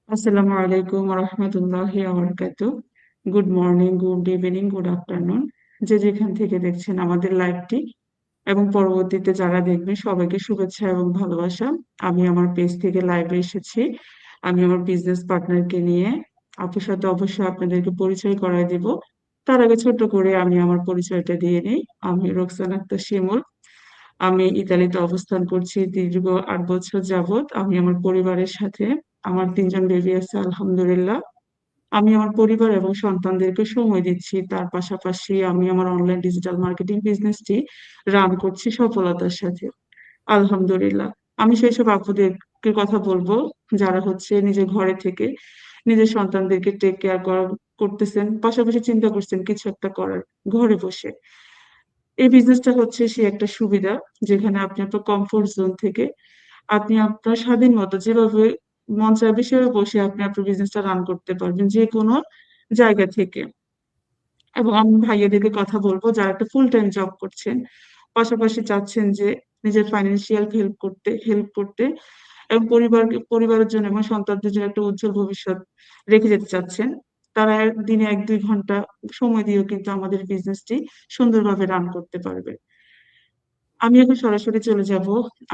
আসসালামু আলাইকুম রহমতুল্লাহি বারাকাতুহু। Good morning, good evening, good afternoon, যে যেখান থেকে দেখছেন আমাদের লাইভটি এবং পরবর্তীতে যারা দেখবেন সবাইকে শুভেচ্ছা এবং ভালোবাসা। আমি আমার পেজ থেকে লাইভে এসেছি। আমি আমার বিজনেস পার্টনারকে নিয়ে আপনার সাথে অবশ্যই আপনাদেরকে পরিচয় করায় দিব। তার আগে ছোট্ট করে আমি আমার পরিচয়টা দিয়ে নিই। আমি রোকসানা আক্তার শিমুল। আমি ইতালিতে অবস্থান করছি দীর্ঘ 8 বছর যাবত। আমি আমার পরিবারের সাথে, আমার 3জন বেবি আছে আলহামদুলিল্লাহ। আমি আমার পরিবার এবং সন্তানদেরকে সময় দিচ্ছি, তার পাশাপাশি আমি আমার অনলাইন ডিজিটাল মার্কেটিং বিজনেসটি রান করছি সফলতার সাথে আলহামদুলিল্লাহ। আমি সেই সব আপুদেরকে কথা বলবো যারা হচ্ছে নিজের ঘরে থেকে নিজের সন্তানদেরকে টেক কেয়ার করতেছেন, পাশাপাশি চিন্তা করছেন কিছু একটা করার ঘরে বসে। এই বিজনেসটা হচ্ছে সে একটা সুবিধা, যেখানে আপনি আপনার কমফোর্ট জোন থেকে আপনি আপনার স্বাধীন মতো যেভাবে মন চাইবে সেভাবে বসে আপনি আপনার বিজনেসটা রান করতে পারবেন যে কোনো জায়গা থেকে। এবং আমি ভাইয়াদেরকে কথা বলবো যারা একটা ফুল টাইম জব করছেন, পাশাপাশি চাচ্ছেন যে নিজের ফাইন্যান্সিয়াল হেল্প করতে এবং পরিবারের জন্য এবং সন্তানদের জন্য একটা উজ্জ্বল ভবিষ্যৎ রেখে যেতে চাচ্ছেন। তারা দিনে 1-2 ঘন্টা সময় দিয়েও কিন্তু আমাদের বিজনেসটি সুন্দরভাবে রান করতে পারবে। আমি এখন সরাসরি চলে যাব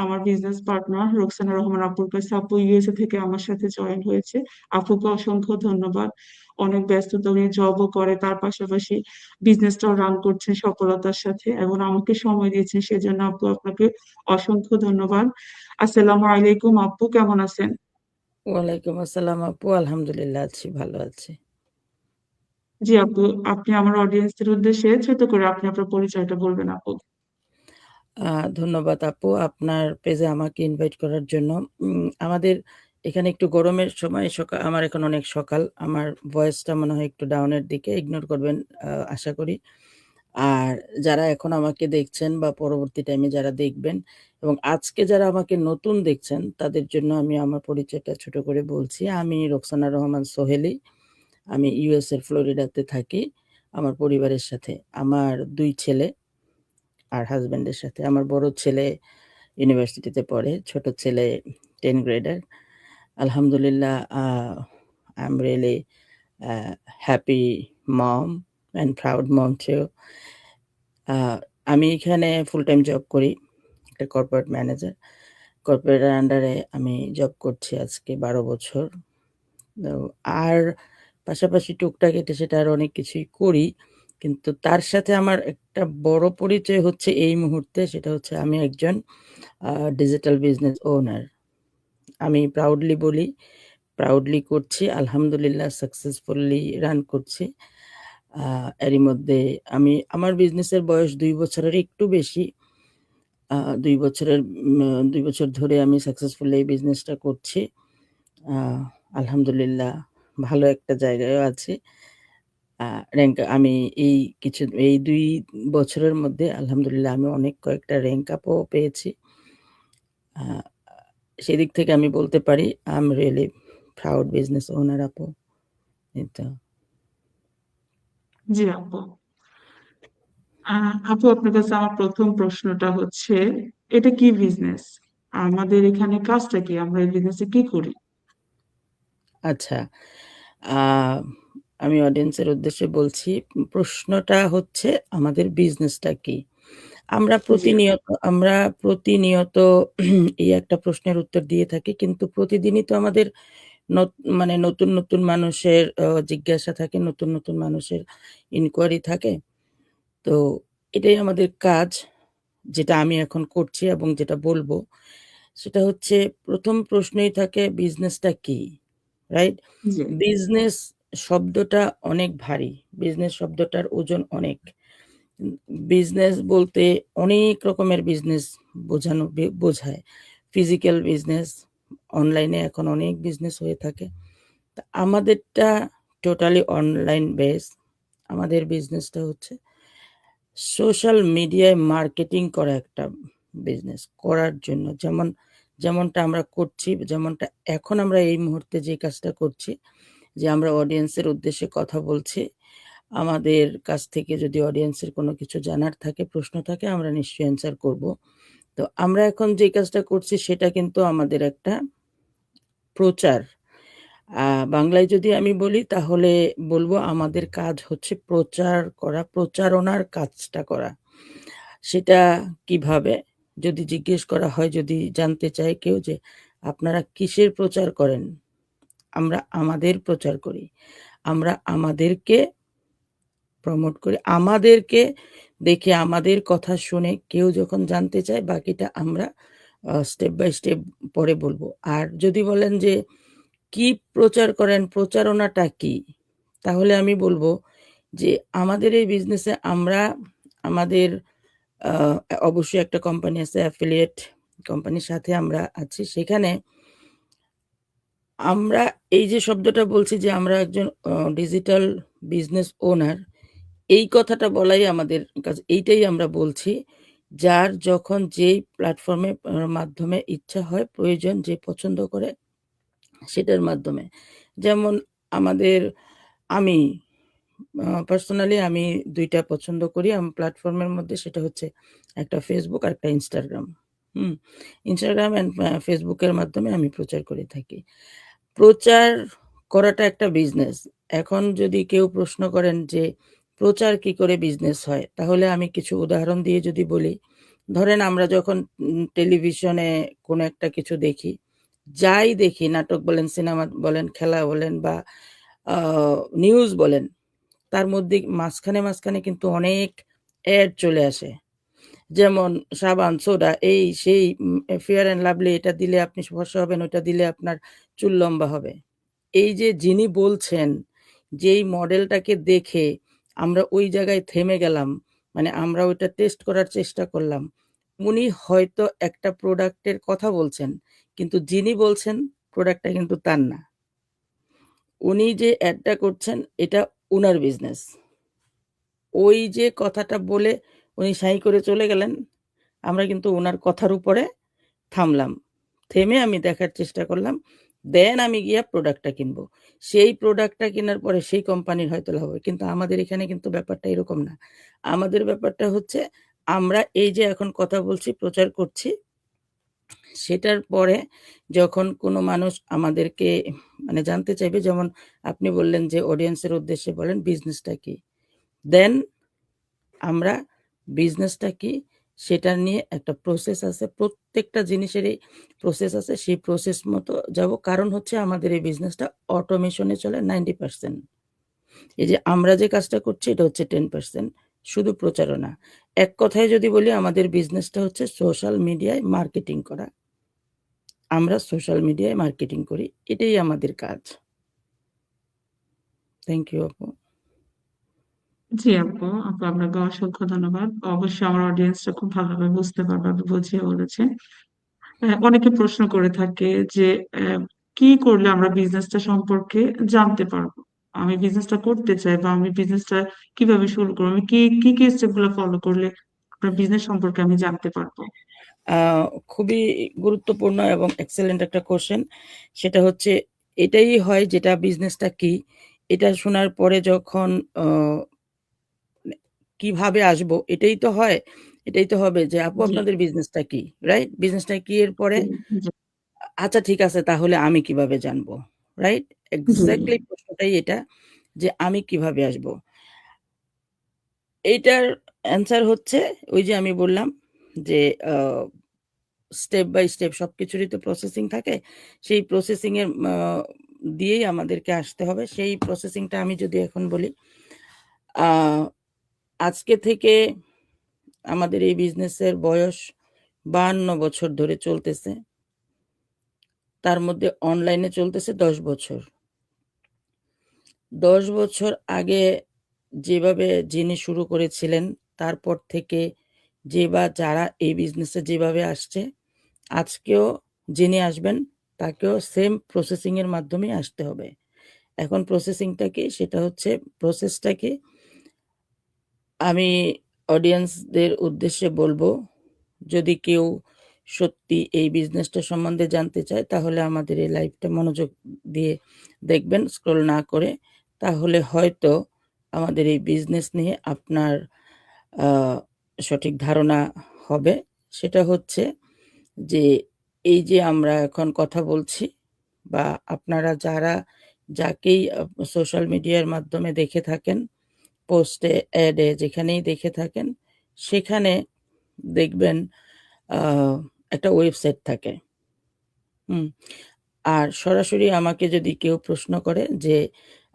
আমার বিজনেস পার্টনার রোকসানা রহমান আপুর কাছে। আপু ইউএসএ থেকে আমার সাথে জয়েন হয়েছে। আপুকে অসংখ্য ধন্যবাদ। অনেক ব্যস্ততা, উনি জবও করে, তার পাশাপাশি বিজনেসটাও রান করছেন সফলতার সাথে এবং আমাকে সময় দিয়েছেন, সেজন্য আপু আপনাকে অসংখ্য ধন্যবাদ। আসসালামু আলাইকুম আপু, কেমন আছেন? ওয়ালাইকুম আসসালাম আপু, আলহামদুলিল্লাহ আছি, ভালো আছি। জি আপু, আপনি আমার অডিয়েন্সদের উদ্দেশ্যে ছোট করে আপনি আপনার পরিচয়টা বলবেন আপু। ধন্যবাদ আপু আপনার পেজে আমাকে ইনভাইট করার জন্য। আমাদের এখানে একটু গরমের সময়, সকাল, আমার এখন অনেক সকাল, আমার ভয়েসটা মনে হয় একটু ডাউনের দিকে, ইগনোর করবেন আশা করি। আর যারা এখন আমাকে দেখছেন বা পরবর্তী টাইমে যারা দেখবেন এবং আজকে যারা আমাকে নতুন দেখছেন তাদের জন্য আমি আমার পরিচয়টা ছোট করে বলছি। আমি রোকসানা রহমান সোহেলি। আমি ইউএস এর ফ্লোরিডাতে থাকি আমার পরিবারের সাথে। আমার 2 ছেলে আর হাসব্যান্ডের সাথে। আমার বড় ছেলে ইউনিভার্সিটিতে পড়ে, ছোট ছেলে 10 গ্রেডার। আলহামদুলিল্লাহ, I am really happy mom and proud mom too. আমি এখানে ফুল টাইম জব করি, একটা কর্পোরেট ম্যানেজার। কর্পোরেটের আন্ডারে আমি জব করছি আজকে 12 বছর। তো আর পাশাপাশি টুকটাক এটা সেটা আরো অনেক কিছুই করি। কিন্তু তার সাথে আমার একটা বড় পরিচয় হচ্ছে এই মুহূর্তে, সেটা হচ্ছে আমি একজন ডিজিটাল বিজনেস ওনার। আমি প্রাউডলি বলি, প্রাউডলি করছি, আলহামদুলিল্লাহ সাকসেসফুলি রান করছি। এরই মধ্যে আমি আমার বিজনেসের বয়স 2 বছরের একটু বেশি। 2 বছরের 2 বছর ধরে আমি সাকসেসফুলি এই বিজনেসটা করছি। আলহামদুলিল্লাহ ভালো একটা জায়গায়ও আছি। র‍্যাংক আমি এই 2 বছরের মধ্যে আলহামদুলিল্লাহ আমি অনেক কয়েকটা র‍্যাংক আপও পেয়েছি। আ সেদিক থেকে আমি বলতে পারি I am really proud business owner আপু। এই তো। জি আপু। আপু, আপনার কাছে আমার প্রথম প্রশ্নটা হচ্ছে, এটা কি বিজনেস? আমাদের এখানে কাজটা কি, আমরা এই বিজনেসে কি করি? আচ্ছা। আ আমি অডিয়েন্সের উদ্দেশ্যে বলছি, প্রশ্নটা হচ্ছে আমাদের বিজনেসটা কি? আমরা জি আপু। প্রতিনিয়ত এই একটা প্রশ্নের উত্তর দিয়ে থাকি। কিন্তু প্রতিদিনই তো আমাদের নত মানে নতুন, নতুন মানুষের জিজ্ঞাসা থাকে, নতুন, নতুন মানুষের ইনকোয়ারি থাকে। তো এটাই আমাদের কাজ, যেটা আমি এখন করছি এবং যেটা বলবো, সেটা হচ্ছে ১ম প্রশ্নই থাকে বিজনেসটা কি? রাইট? জি বিজনেস শব্দটা অনেক ভারী। বিজনেস শব্দটার ওজন অনেক। উম বিজনেস বলতে অনেক রকমের বিজনেস বোঝায়। ফিজিক্যাল বিজনেস, অনলাইনে এখন অনেক বিজনেস হয়ে থাকে। তা আমাদেরটা টোটালি অনলাইন বেস। আমাদের বিজনেসটা হচ্ছে সোশ্যাল মিডিয়ায় মার্কেটিং করা একটা বিজনেস করার জন্য, যেমনটা আমরা করছি, যেমনটা এখন আমরা এই মুহূর্তে যে কাজটা করছি, যে আমরা অডিয়েন্সের উদ্দেশ্যে কথা বলছি। আমাদের কাছ থেকে যদি অডিয়েন্সের কোনো কিছু জানার থাকে, প্রশ্ন থাকে, আমরা নিশ্চয়ই অ্যান্সার করব। তো আমরা এখন যে কাজটা করছি সেটা কিন্তু আমাদের একটা প্রচার। বাংলায় যদি আমি বলি তাহলে বলবো আমাদের কাজ হচ্ছে প্রচার করা, প্রচারণার কাজটা করা। সেটা কিভাবে? যদি জিজ্ঞেস করা হয়, যদি জানতে চায় কেউ যে আপনারা কিসের প্রচার করেন? আমরা আমাদের প্রচার করি। আমরা আমাদেরকে প্রমোট করি। আমাদেরকে দেখে, আমাদের কথা শুনে কেউ যখন জানতে চায়, বাকিটা আমরা স্টেপ বাই স্টেপ পরে বলবো। আর যদি বলেন যে কি প্রচার করেন, প্রচারণাটা কি? তাহলে আমি বলবো যে আমাদের এই বিজনেসে আমরা আমাদের অবশ্যই একটা কোম্পানি আছে, অ্যাফিলিয়েট কোম্পানির সাথে আমরা আছি। সেখানে আমরা এই যে শব্দটা বলছি যে আমরা একজন ডিজিটাল বিজনেস ওনার, এই কথাটা বলাই আমাদের কাছে, এইটাই আমরা বলছি। যার যখন যেই প্ল্যাটফর্মে মাধ্যমে ইচ্ছা হয়, প্রয়োজন, যে পছন্দ করে সেটার মাধ্যমে। যেমন আমাদের, আমি পার্সোনালি আমি ২ টা পছন্দ করি প্ল্যাটফর্মের মধ্যে। সেটা হচ্ছে একটা ফেসবুক আর একটা ইনস্টাগ্রাম। ইনস্টাগ্রাম অ্যান্ড ফেসবুকের মাধ্যমে আমি প্রচার করে থাকি। প্রচার করাটা একটা বিজনেস। এখন যদি কেউ প্রশ্ন করেন যে প্রচার কি করে বিজনেস হয়? তাহলে আমি কিছু উদাহরণ দিয়ে যদি বলি, ধরেন আমরা যখন টেলিভিশনে কোনো একটা কিছু দেখি, যাই দেখি, নাটক বলেন, সিনেমা বলেন, খেলা বলেন বা নিউজ বলেন, তার মধ্যে মাঝখানে কিন্তু অনেক এড চলে আসে। যেমন সাবান, সোডা, এই সেই, ফেয়ার অ্যান্ড লাভলি, এটা দিলে আপনি ফর্সা হবেন, ওটা দিলে আপনার চুল লম্বা হবে। এই যে যিনি বলছেন, যেই মডেলটাকে দেখে আমরা ওই জায়গায় থেমে গেলাম, মানে আমরা ওইটা টেস্ট করার চেষ্টা করলাম। উনি হয়তো একটা প্রোডাক্টের কথা বলছেন, কিন্তু যিনি বলছেন প্রোডাক্টটা কিন্তু তার না। উনি যে অ্যাডটা করছেন এটা উনার বিজনেস। ওই যে কথাটা বলে উনি সাই করে চলে গেলেন, আমরা কিন্তু উনার কথার উপরে থামলাম। থেমে আমি দেখার চেষ্টা করলাম। দেন আমি গিয়া প্রোডাক্টটা কিনবো। সেই প্রোডাক্টটা কেনার পরে সেই কোম্পানির হয়তো লাভ হবে। কিন্তু আমাদের এখানে কিন্তু ব্যাপারটা এরকম না। আমাদের ব্যাপারটা হচ্ছে, আমরা এই যে এখন কথা বলছি, প্রচার করছি, সেটার পরে যখন কোনো মানুষ আমাদেরকে মানে জানতে চাইবে, যেমন আপনি বললেন যে অডিয়েন্সের উদ্দেশ্যে বলেন বিজনেসটা কি? দেন আমরা বিজনেসটা কি সেটা নিয়ে একটা প্রসেস আছে। প্রত্যেকটা জিনিসেরই প্রসেস আছে। সেই প্রসেস মতো যাব। কারণ হচ্ছে আমাদের এই বিজনেসটা অটোমেশনে চলে 90%। এই যে আমরা যে কাজটা করছি এটা হচ্ছে 10%, শুধু প্রচারণা। এক কথায় যদি বলি, আমাদের বিজনেসটা হচ্ছে সোশ্যাল মিডিয়ায় মার্কেটিং করা। আমরা সোশ্যাল মিডিয়ায় মার্কেটিং করি। এটাই আমাদের কাজ। থ্যাংক ইউ আপু। জি আপু, আপনাকে অসংখ্য ধন্যবাদ। অবশ্যই আমার অডিয়েন্সটা খুব ভালোভাবে বুঝতে পারবে, আপনি বুঝিয়ে বলেছেন। অনেকে প্রশ্ন করে থাকে যে আহ, কি করলে আমরা বিজনেসটা সম্পর্কে জানতে পারবো। আমি বিজনেসটা করতে চাই বা আমি বিজনেসটা কিভাবে শুরু করবো, আমি কি কি কি স্টেপ গুলো ফলো করলে আপনার বিজনেস সম্পর্কে আমি জানতে পারবো। আ খুবই গুরুত্বপূর্ণ এবং এক্সেলেন্ট একটা কোয়েশ্চেন। সেটা হচ্ছে, এটাই হয় যেটা বিজনেসটা কি? এটা শোনার পরে যখন আ মানে কিভাবে আসবো? এটাই তো হয়। এটাই তো হবে যে আপু জি। আপনাদের বিজনেসটা কি? রাইট? বিজনেসটা কি, এর পরে জি। আচ্ছা ঠিক আছে, তাহলে আমি কিভাবে জানবো? রাইট? জি। এক্সাক্টলি প্রশ্নটাই এটা, যে আমি কিভাবে আসবো? এইটার অ্যান্সার হচ্ছে ওই যে আমি বললাম যে আ স্টেপ বাই স্টেপ সবকিছুরই তো প্রসেসিং থাকে। সেই প্রসেসিং এর দিয়েই আমাদেরকে আসতে হবে। সেই প্রসেসিংটা আমি যদি এখন বলি, আ আজকে থেকে আমাদের এই বিজনেসের বয়স ৫২ বছর ধরে চলতেছে। তার মধ্যে অনলাইনে চলতেছে ১০ বছর। ১০ বছর আগে যেভাবে যিনি শুরু করেছিলেন, তারপর থেকে যে বা যারা এই বিজনেসে যেভাবে আসছে, আজকেও যিনি আসবেন তাকেও সেম প্রসেসিং এর মাধ্যমেই আসতে হবে। এখন প্রসেসিংটা কি? সেটা হচ্ছে, প্রসেসটা কি? আমি অডিয়েন্সদের উদ্দেশ্যে বলবো, যদি কেউ সত্যি এই বিজনেসটা সম্বন্ধে জানতে চায়, তাহলে আমাদের এই লাইভটা মনোযোগ দিয়ে দেখবেন, স্ক্রল না করে। তাহলে হয়তো আমাদের এই বিজনেস নিয়ে আপনার আ সঠিক ধারণা হবে। সেটা হচ্ছে যে, এই যে আমরা এখন কথা বলছি, বা আপনারা যাকেই সোশ্যাল মিডিয়ার মাধ্যমে দেখে থাকেন, পোস্টে, অ্যাডে যেখানেই দেখে থাকেন, সেখানে দেখবেন একটা ওয়েবসাইট থাকে। হুম? আর সরাসরি আমাকে যদি কেউ প্রশ্ন করে যে,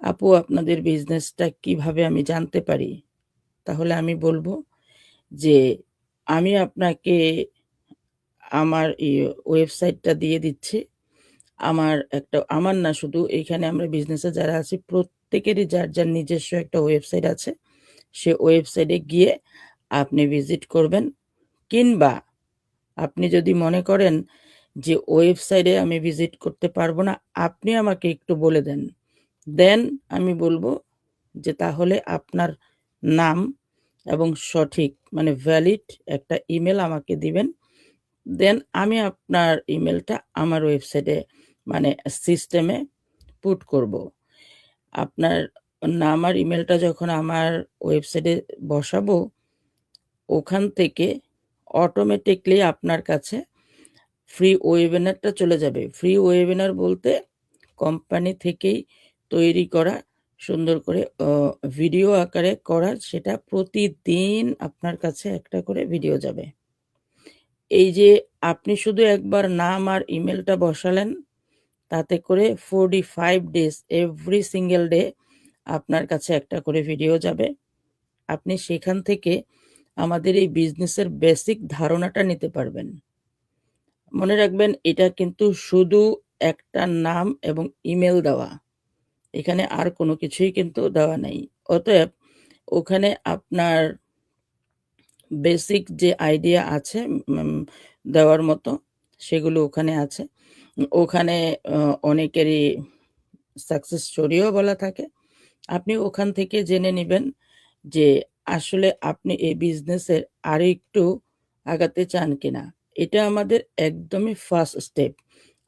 "আপু আপনাদের বিজনেসটা কিভাবে আমি জানতে পারি?" তাহলে আমি বলব যে, "আমি আপনাকে আমার ওয়েবসাইটটা দিয়ে দিচ্ছি। আমার না শুধু এইখানে আমরা বিজনেসে যারা আছি প্রত্যেকেরই যার নিজস্ব একটা ওয়েবসাইট আছে। সে ওয়েবসাইটে গিয়ে আপনি ভিজিট করবেন, কিংবা আপনি যদি মনে করেন যে ওয়েবসাইটে আমি ভিজিট করতে পারবো না, আপনি আমাকে একটু বলে দেন। দেন আমি বলব যে তাহলে আপনার নাম এবং সঠিক মানে ভ্যালিড একটা ইমেল আমাকে দিবেন। দেন আমি আপনার ইমেলটা আমার ওয়েবসাইটে মানে সিস্টেমে পুট করব। আপনার নাম আর ইমেলটা যখন আমার ওয়েবসাইটে বসাবো, ওখান থেকে অটোমেটিক্যালি আপনার কাছে ফ্রি ওয়েবিনারটা চলে যাবে। ফ্রি ওয়েবিনার বলতে কোম্পানি থেকেই তৈরি করা সুন্দর করে ভিডিও আকারে করা, সেটা প্রতিদিন আপনার কাছে একটা করে ভিডিও যাবে। এই যে আপনি শুধু একবার নাম আর ইমেলটা বসালেন, তাতে করে 45 ডেজ এভরি সিঙ্গেল ডে আপনার কাছে একটা করে ভিডিও যাবে। আপনি সেখান থেকে আমাদের এই বিজনেসের বেসিক ধারণাটা নিতে পারবেন। মনে রাখবেন, এটা কিন্তু শুধু একটা নাম এবং ইমেল দেওয়া। এখানে আর কোনো কিছুই কিন্তু দেওয়া নাই। অতএব ওখানে আপনার বেসিক যে আইডিয়া আছে দেওয়ার মতো, সেগুলো ওখানে আছে। ওখানে অনেকেরই সাকসেস স্টোরিও বলা থাকে। আপনি ওখান থেকে জেনে নিবেন যে আসলে আপনি এই বিজনেসের আরেকটু আগাতে চান কিনা। এটা আমাদের একদমই ফার্স্ট স্টেপ।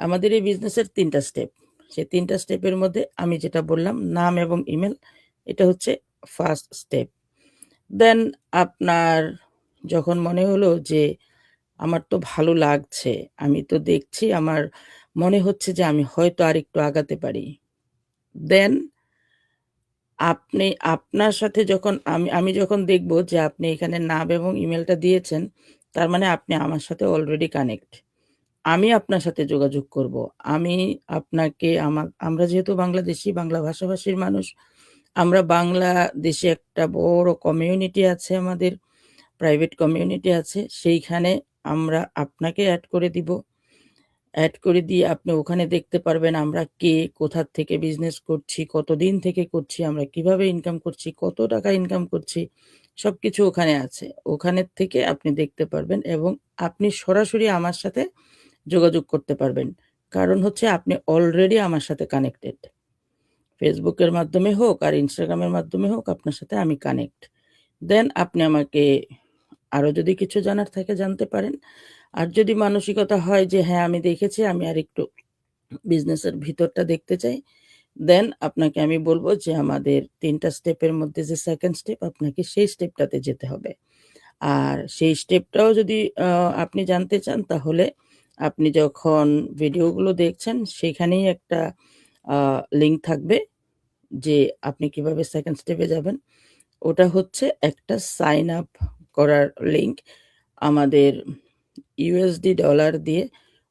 আমাদের এই বিজনেসের ৩ টা স্টেপ। সেই ৩ টা স্টেপের মধ্যে আমি যেটা বললাম নাম এবং ইমেল, এটা হচ্ছে ফার্স্ট স্টেপ। দেন আপনার যখন মনে হলো যে আমার তো ভালো লাগছে, আমি তো দেখছি আমার মনে হচ্ছে যে আমি হয়তো আরেকটু আগাতে পারি। দেন আপনি আপনার সাথে যখন আমি যখন দেখব যে আপনি এখানে নাম এবং ইমেলটা দিয়েছেন, তার মানে আপনি আমার সাথে অলরেডি কানেক্ট। আমি আপনার সাথে যোগাযোগ করব। আমি আপনাকে আমরা যেহেতু বাংলাদেশী, বাংলা ভাষাভাষীর মানুষ, আমরা বাংলাদেশে একটা বড় কমিউনিটি আছে আমাদের, প্রাইভেট কমিউনিটি আছে। সেইখানে আমরা আপনাকে এড করে দিব। এড করে দিয়ে আপনি ওখানে দেখতে পারবেন আমরা কে, কোথা থেকে বিজনেস করছি, কতদিন থেকে করছি, আমরা কিভাবে ইনকাম করছি, কত টাকা ইনকাম করছি, সবকিছু ওখানে আছে। ওখানের থেকে আপনি দেখতে পারবেন এবং আপনি সরাসরি আমার সাথে যোগাযোগ করতে পারবেন। কারণ হচ্ছে আপনি অলরেডি আমার সাথে কানেক্টেড। ফেসবুকের মাধ্যমে হোক আর ইনস্টাগ্রামের মাধ্যমে হোক আপনার সাথে আমি কানেক্ট। দেন আপনি আমাকে আরো যদি কিছু জানার থাকে জানতে পারেন। আর যদি মানসিকতা হয় যে হ্যাঁ, আমি দেখেছি, আমি আরেকটু বিজনেসের ভিতরটা দেখতে চাই, দেন আপনাকে আমি বলব যে আমাদের ৩ টা স্টেপের মধ্যে যে 2nd স্টেপ, আপনাকে সেই স্টেপটাতে যেতে হবে। আর সেই স্টেপটাও যদি আপনি জানতে চান, তাহলে আপনি যখন ভিডিওগুলো দেখছেন সেখানেই একটা লিঙ্ক থাকবে যে আপনি কিভাবে 2nd স্টেপে যাবেন। ওটা হচ্ছে একটা সাইন আপ করার লিঙ্ক। আমাদের ইউএসডি ডলার দিয়ে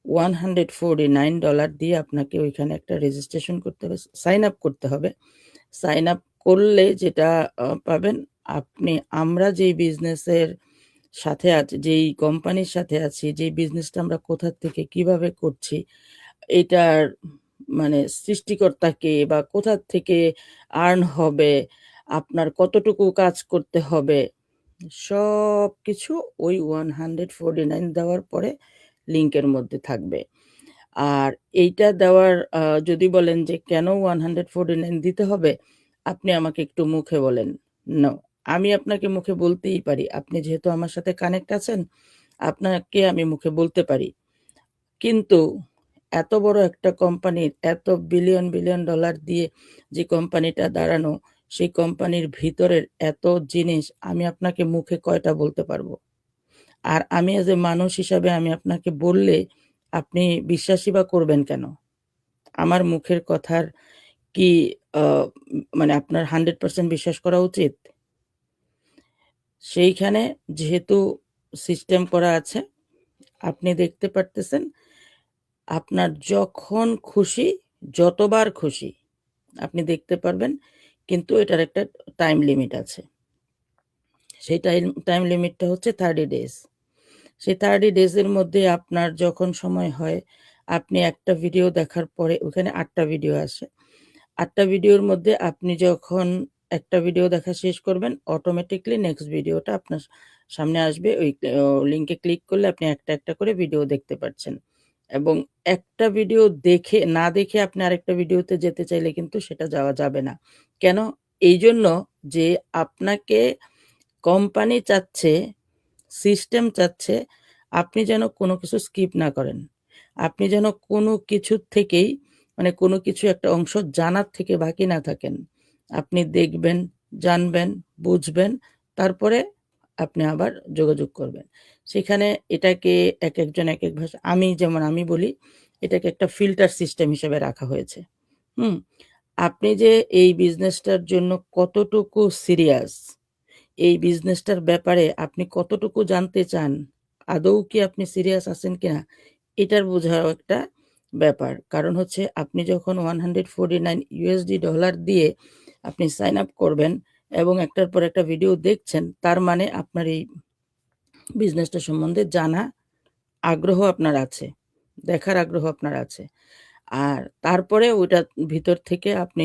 $149 দিয়ে আপনাকে ওইখানে একটা রেজিস্ট্রেশন করতে হবে, সাইন আপ করতে হবে। সাইন আপ করলে যেটা পাবেন, আমরা যেই বিজনেসের সাথে আছি, যেই কোম্পানির সাথে আছি, যেই বিজনেসটা আমরা কোথা থেকে কিভাবে করছি, এটার মানে সৃষ্টিকর্তা কে বা কোথা থেকে আর্ন হবে, আপনার কতটুকু কাজ করতে হবে, সবকিছু ওই 149 দেওয়ার পরে লিংকের মধ্যে থাকবে। আর এইটা দেওয়ার যদি বলেন যে কেন 149 দিতে হবে? আপনি আমাকে একটু মুখে বলেন। নো, আমি আপনাকে মুখে বলতেই পারি। আপনি যেহেতু আমার সাথে কানেক্ট আছেন, আপনাকে আমি মুখে বলতে পারি। কিন্তু এত বড় একটা কোম্পানির এত বিলিয়ন, বিলিয়ন ডলার দিয়ে যে কোম্পানিটা দাঁড়ানো, সেই কোম্পানির ভিতরের এত জিনিস আমি আপনাকে মুখে কয়টা বলতে পারবো? আর আমি এজ এ মানুষ হিসাবে আমি আপনাকে বললে আপনি বিশ্বাসই বা করবেন কেন? আমার মুখের কথার কি মানে আপনার 100% বিশ্বাস করা উচিত? সেইখানে যেহেতু সিস্টেম করা আছে, আপনি দেখতে পারতেছেন আপনার যখন খুশি, যতবার খুশি আপনি দেখতে পারবেন, কিন্তু এটার একটা টাইম লিমিট আছে। সেই টাইম লিমিটটা হচ্ছে 30 ডেজ। সেই 30 ডেজের মধ্যে আপনার যখন সময় হয়, আপনি একটা ভিডিও দেখার পরে ওখানে 8টা ভিডিও আসে। 8টা ভিডিওর মধ্যে আপনি যখন একটা ভিডিও দেখা শেষ করবেন, অটোমেটিক্যালি নেক্সট ভিডিওটা আপনার সামনে আসবে। ওই লিংকে ক্লিক করলে আপনি একটা করে ভিডিও দেখতে পাচ্ছেন। এবং একটা ভিডিও না দেখে আপনি আরেকটা ভিডিওতে যেতে চাইলে কিন্তু সেটা যাওয়া যাবে না। কেন? এইজন্য যে আপনাকে কোম্পানি চাচ্ছে, সিস্টেম চাচ্ছে আপনি যেন কোনো কিছু স্কিপ না করেন। আপনি যেন কোনো কিছুর থেকেই মানে কোনো কিছু একটা অংশ জানার থেকে বাকি না থাকেন। আপনি দেখবেন, জানবেন, বুঝবেন, তারপরে আপনি আবার যোগাযোগ করবেন। সেখানে এটাকে একেকজন একেক ভাষা আমি বলি এটাকে একটা ফিল্টার সিস্টেম হিসেবে রাখা হয়েছে। হুম? আপনি যে এই বিজনেসটার জন্য কতটুকু সিরিয়াস, এই বিজনেসটার ব্যাপারে আপনি কতটুকু জানতে চান, আদৌ কি আপনি সিরিয়াস আছেন কিনা, এটার বোঝাও একটা ব্যাপার। কারণ হচ্ছে আপনি যখন $149 দিয়ে আপনি সাইন আপ করবেন এবং একটার পর একটা ভিডিও দেখছেন, তার মানে আপনার এই বিজনেসটা সম্বন্ধে জানা আগ্রহ আপনার আছে, দেখার আগ্রহ আপনার আছে। আর তারপরে ওইটার ভিতর থেকে আপনি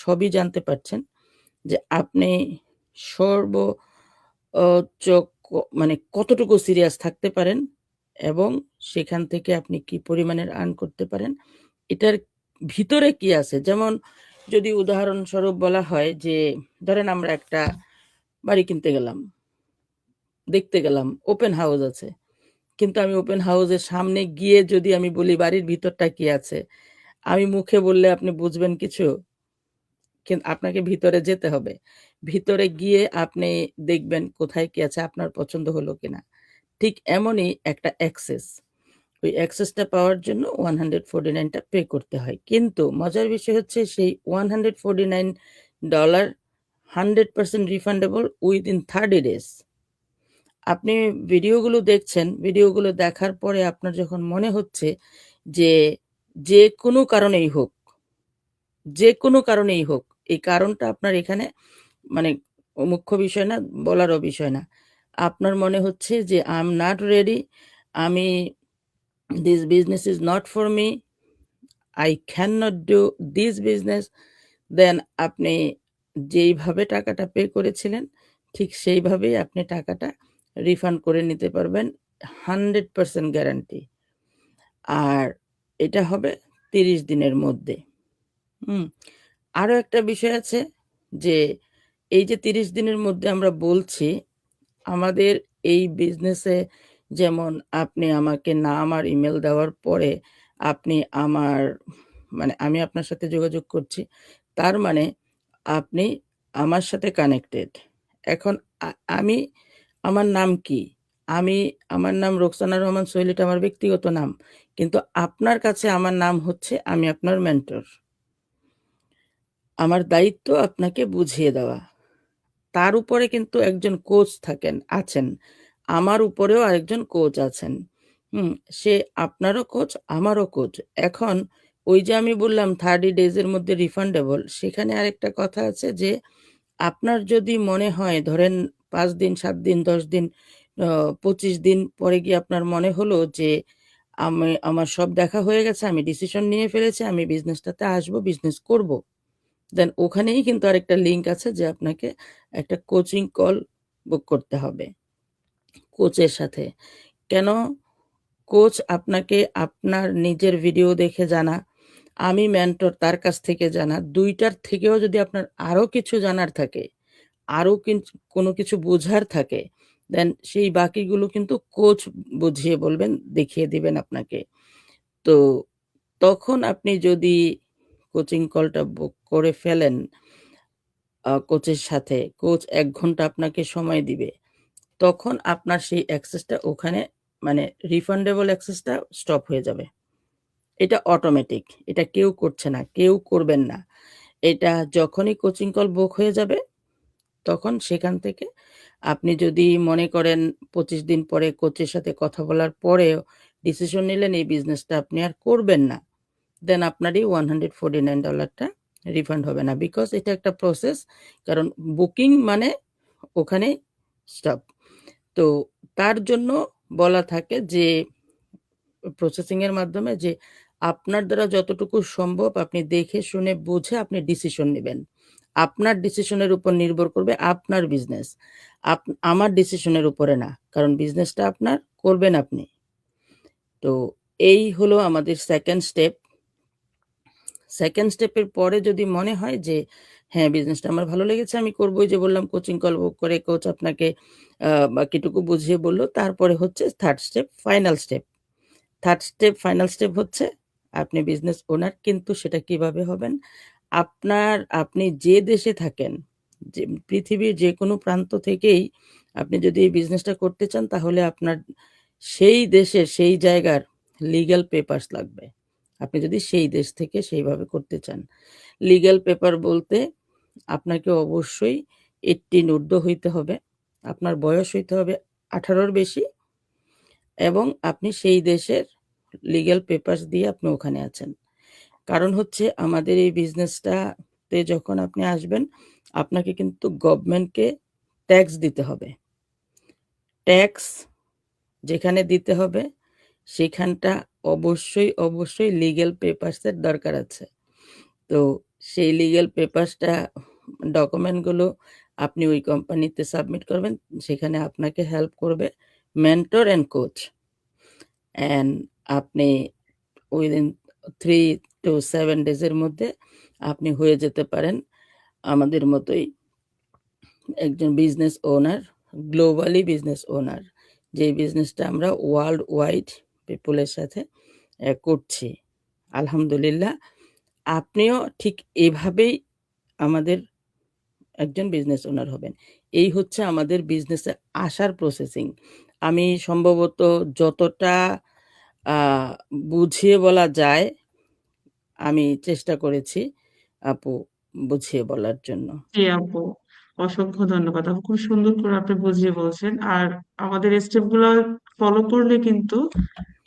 সবই জানতে পারছেন যে আপনি সর্ব অ চোখ মানে কতটুকু সিরিয়াস থাকতে পারেন এবং সেখান থেকে আপনি কি পরিমাণের আর্ন করতে পারেন, এটার ভিতরে কি আছে? যেমন যদি উদাহরণস্বরূপ বলা হয় যে, ধরেন আমরা একটা বাড়ি কিনতে গেলাম, দেখতে গেলাম, ওপেন হাউস আছে। কিন্তু আমি ওপেন হাউসের সামনে গিয়ে যদি আমি বলি বাড়ির ভিতরটা কি আছে, আমি মুখে বললে আপনি বুঝবেন কিছু? আপনাকে ভিতরে যেতে হবে। ভিতরে গিয়ে আপনি দেখবেন কোথায় কি আছে, আপনার পছন্দ হলো কিনা। ঠিক এমনই একটা অ্যাক্সেস। ওই অ্যাক্সেসটা পাওয়ার জন্য $149 টা পে করতে হয়। কিন্তু মজার বিষয় হচ্ছে সেই $149 100% রিফান্ডেবল উইদিন 30 ডেজ। আপনি ভিডিওগুলো দেখছেন, ভিডিওগুলো দেখার পরে আপনার যখন মনে হচ্ছে যে, যেকোনো কারণেই হোক, যেকোনো কারণেই হোক, এই কারণটা আপনার এখানে মানে মুখ্য বিষয় না, বলারও বিষয় না। আপনার মনে হচ্ছে যে, আই এম নট রেডি, আমি this business is not for me, I can not do this business, then আপনি যেইভাবে টাকাটা পে করেছিলেন, ঠিক সেইভাবেই আপনি টাকাটা রিফান্ড করে নিতে পারবেন। 100% গ্যারান্টি। আর এটা হবে 30 দিনের মধ্যে। হুম? আরো একটা বিষয় আছে যে, এই যে 30 দিনের মধ্যে আমরা বলছি, আমাদের এই বিজনেসে যেমন আপনি আমাকে নাম আর ইমেইল দেওয়ার পরে আপনি আমার মানে আমি আপনার সাথে যোগাযোগ করছি। তার মানে আপনি আমার সাথে কানেক্টেড। এখন আমি আমার নাম কি? আমার নাম রোকসানা রহমান সোহেল, এটা আমার ব্যক্তিগত নাম। কিন্তু আপনার কাছে আমার নাম হচ্ছে আমি আপনার মেন্টর। আমার দায়িত্ব আপনাকে বুঝিয়ে দেওয়া। তার উপরে কিন্তু একজন কোচ আছেন। আমার উপরেও আরেকজন কোচ আছেন। হুম? সে আপনারও কোচ, আমারও কোচ। এখন ওই যে আমি বললাম 30 ডেজের মধ্যে রিফান্ডেবল, সেখানে আরেকটা কথা আছে যে, আপনার যদি মনে হয় ধরেন ৫ দিন, ৭ দিন, ১০ দিন, ২৫ দিন পরে গিয়ে আপনার মনে হলো যে, আমার সব দেখা হয়ে গেছে, আমি ডিসিশন নিয়ে ফেলেছি, আমি বিজনেসটাতে আসবো, বিজনেস করব। দেন ওখানেই কিন্তু আরেকটা লিঙ্ক আছে যে আপনাকে একটা কোচিং কল বুক করতে হবে কোচের সাথে। কেন? কোচ আপনাকে আপনার নিজের ভিডিও দেখে জানা, আমি মেন্টর তার কাছ থেকে জানা, ২ টার থেকেও যদি আপনার আরো কিছু জানার থাকে, আরো কোনো কিছু বোঝার থাকে, দেন সেই বাকিগুলো কিন্তু কোচ বুঝিয়ে বলবেন, দেখিয়ে দিবেন আপনাকে। তো তখন আপনি যদি কোচিং কলটা বুক করে ফেলেন কোচের সাথে, কোচ ১ ঘন্টা আপনাকে সময় দিবে। তখন আপনার সেই অ্যাক্সেসটা ওখানে মানে রিফান্ডেবল অ্যাক্সেসটা স্টপ হয়ে যাবে। এটা অটোমেটিক, এটা কেউ করছে না, কেউ করবেন না। এটা যখনই কোচিং কল বুক হয়ে যাবে তখন সেখান থেকে আপনি যদি মনে করেন ২৫ দিন পরে কোচের সাথে কথা বলার পরেও ডিসিশন নিলেন এই বিজনেসটা আপনি আর করবেন না, দেন আপনার এই $149টা রিফান্ড হবে না। বিকজ এটা একটা প্রসেস। কারণ বুকিং মানে ওখানেই স্টপ। তো তার জন্য বলা থাকে যে প্রসেসিং এর মাধ্যমে যে আপনার দ্বারা যতটুকু সম্ভব আপনি দেখে শুনে বুঝে আপনি ডিসিশন নেবেন। আপনার ডিসিশনের উপর নির্ভর করবে আপনার বিজনেস। আমার ডিসিশনের উপরে না। কারণ বিজনেসটা আপনার, করবেন আপনি। তো এই হলো আমাদের সেকেন্ড স্টেপ। সেকেন্ড স্টেপের পরে যদি মনে হয় যে হ্যাঁ, বিজনেসটা আমার ভালো লেগেছে, আমি করব। ওই যে বললাম কোচিং কল বুক করে কোচ আপনাকে বাকিটুকু বুঝিয়ে বলল। তারপরে হচ্ছে third step, final step. Third step, final step হচ্ছে আপনি বিজনেস ওনার। কিন্তু সেটা কিভাবে হবেন? আপনি যে দেশে থাকেন, যে পৃথিবীর যে কোনো প্রান্ত থেকেই আপনি যদি এই বিজনেসটা করতে চান তাহলে আপনার সেই দেশের, সেই জায়গার লিগ্যাল পেপারস লাগবে। আপনি যদি সেই দেশ থেকে সেইভাবে করতে চান। লিগ্যাল পেপার বলতে আপনাকে অবশ্যই 18 ঊর্ধ্ব হইতে হবে। আপনার বয়স হইতে হবে 18-র বেশি এবং আপনি সেই দেশের লিগ্যাল পেপারস দিয়ে আপনি ওখানে আছেন। কারণ হচ্ছে আমাদের এই বিজনেসটাতে যখন আপনি আসবেন আপনাকে কিন্তু গভর্নমেন্টকে ট্যাক্স দিতে হবে। ট্যাক্স যেখানে দিতে হবে সেখানটা অবশ্যই লিগ্যাল পেপারসের দরকার আছে। তো সেই লিগ্যাল পেপারসটা, ডকুমেন্টগুলো আপনি ওই কোম্পানিতে সাবমিট করবেন। সেখানে আপনাকে হেল্প করবে মেন্টর অ্যান্ড কোচ। অ্যান্ড আপনি উইদিন 3 to 7 ডেজের মধ্যে আপনি হয়ে যেতে পারেন আমাদের মতোই একজন business owner, globally business owner. যে বিজনেসটা আমরা ওয়ার্ল্ড ওয়াইড পিপলের সাথে করছি। আলহামদুলিল্লাহ, আপনিও ঠিক এভাবেই আমাদের একজন বিজনেস ওনার হবেন। এই হচ্ছে আমাদের বিজনেসে আসার প্রসেসিং। আমি সম্ভবত যতটা বুঝিয়ে বলা যায় আমি চেষ্টা করেছি আপু বুঝিয়ে বলার জন্য। জি আপু, অসংখ্য ধন্যবাদ আপু, খুব সুন্দর করে আপনি বুঝিয়ে বলছেন। আর আমাদের স্টেপ গুলো ফলো করলে কিন্তু,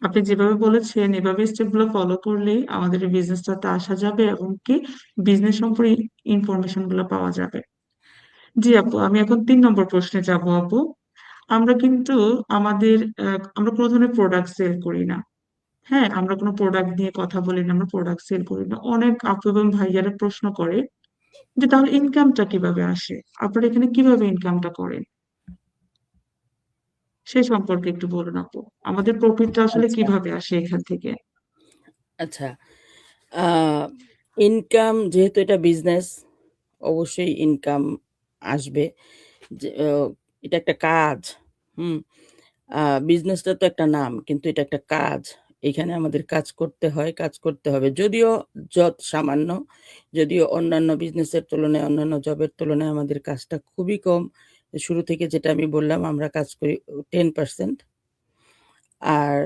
আপনি যেভাবে বলেছেন এভাবে স্টেপ গুলো ফলো করলেই আমাদের এই বিজনেসটাতে আসা যাবে এবং কি বিজনেস সম্পর্কে ইনফরমেশন গুলো পাওয়া যাবে। জি আপু, আমি এখন 3 নম্বর প্রশ্নে যাব আপু। আমরা কিন্তু আমরা কোনো ধরনের প্রোডাক্ট সেল করি না। হ্যাঁ, আমরা কোনো প্রোডাক্ট নিয়ে কথা বলি না, আমরা প্রোডাক্ট সেল করি না। অনেক আপু এবং ভাইয়ারা প্রশ্ন করে যে তাহলে ইনকামটা কিভাবে আসে, আপনারা এখানে কিভাবে ইনকামটা করেন, সেই সম্পর্কে একটু বলুন আপু। আমাদের প্রফিটটা আসলে আচ্ছা, কিভাবে আসে এখান থেকে? আচ্ছা। ইনকাম, যেহেতু এটা বিজনেস, অবশ্যই ইনকাম আসবে। যে এটা একটা কাজ। হুম? বিজনেসটা তো একটা নাম, কিন্তু এটা একটা কাজ। এখানে আমাদের কাজ করতে হয়, কাজ করতে হবে। যদিও সামান্য, যদিও অন্যান্য বিজনেসের তুলনায়, অন্যান্য জবের তুলনায় আমাদের কাজটা খুবই কম। শুরু থেকে যেটা আমি বললাম আমরা কাজ করি 10%। আর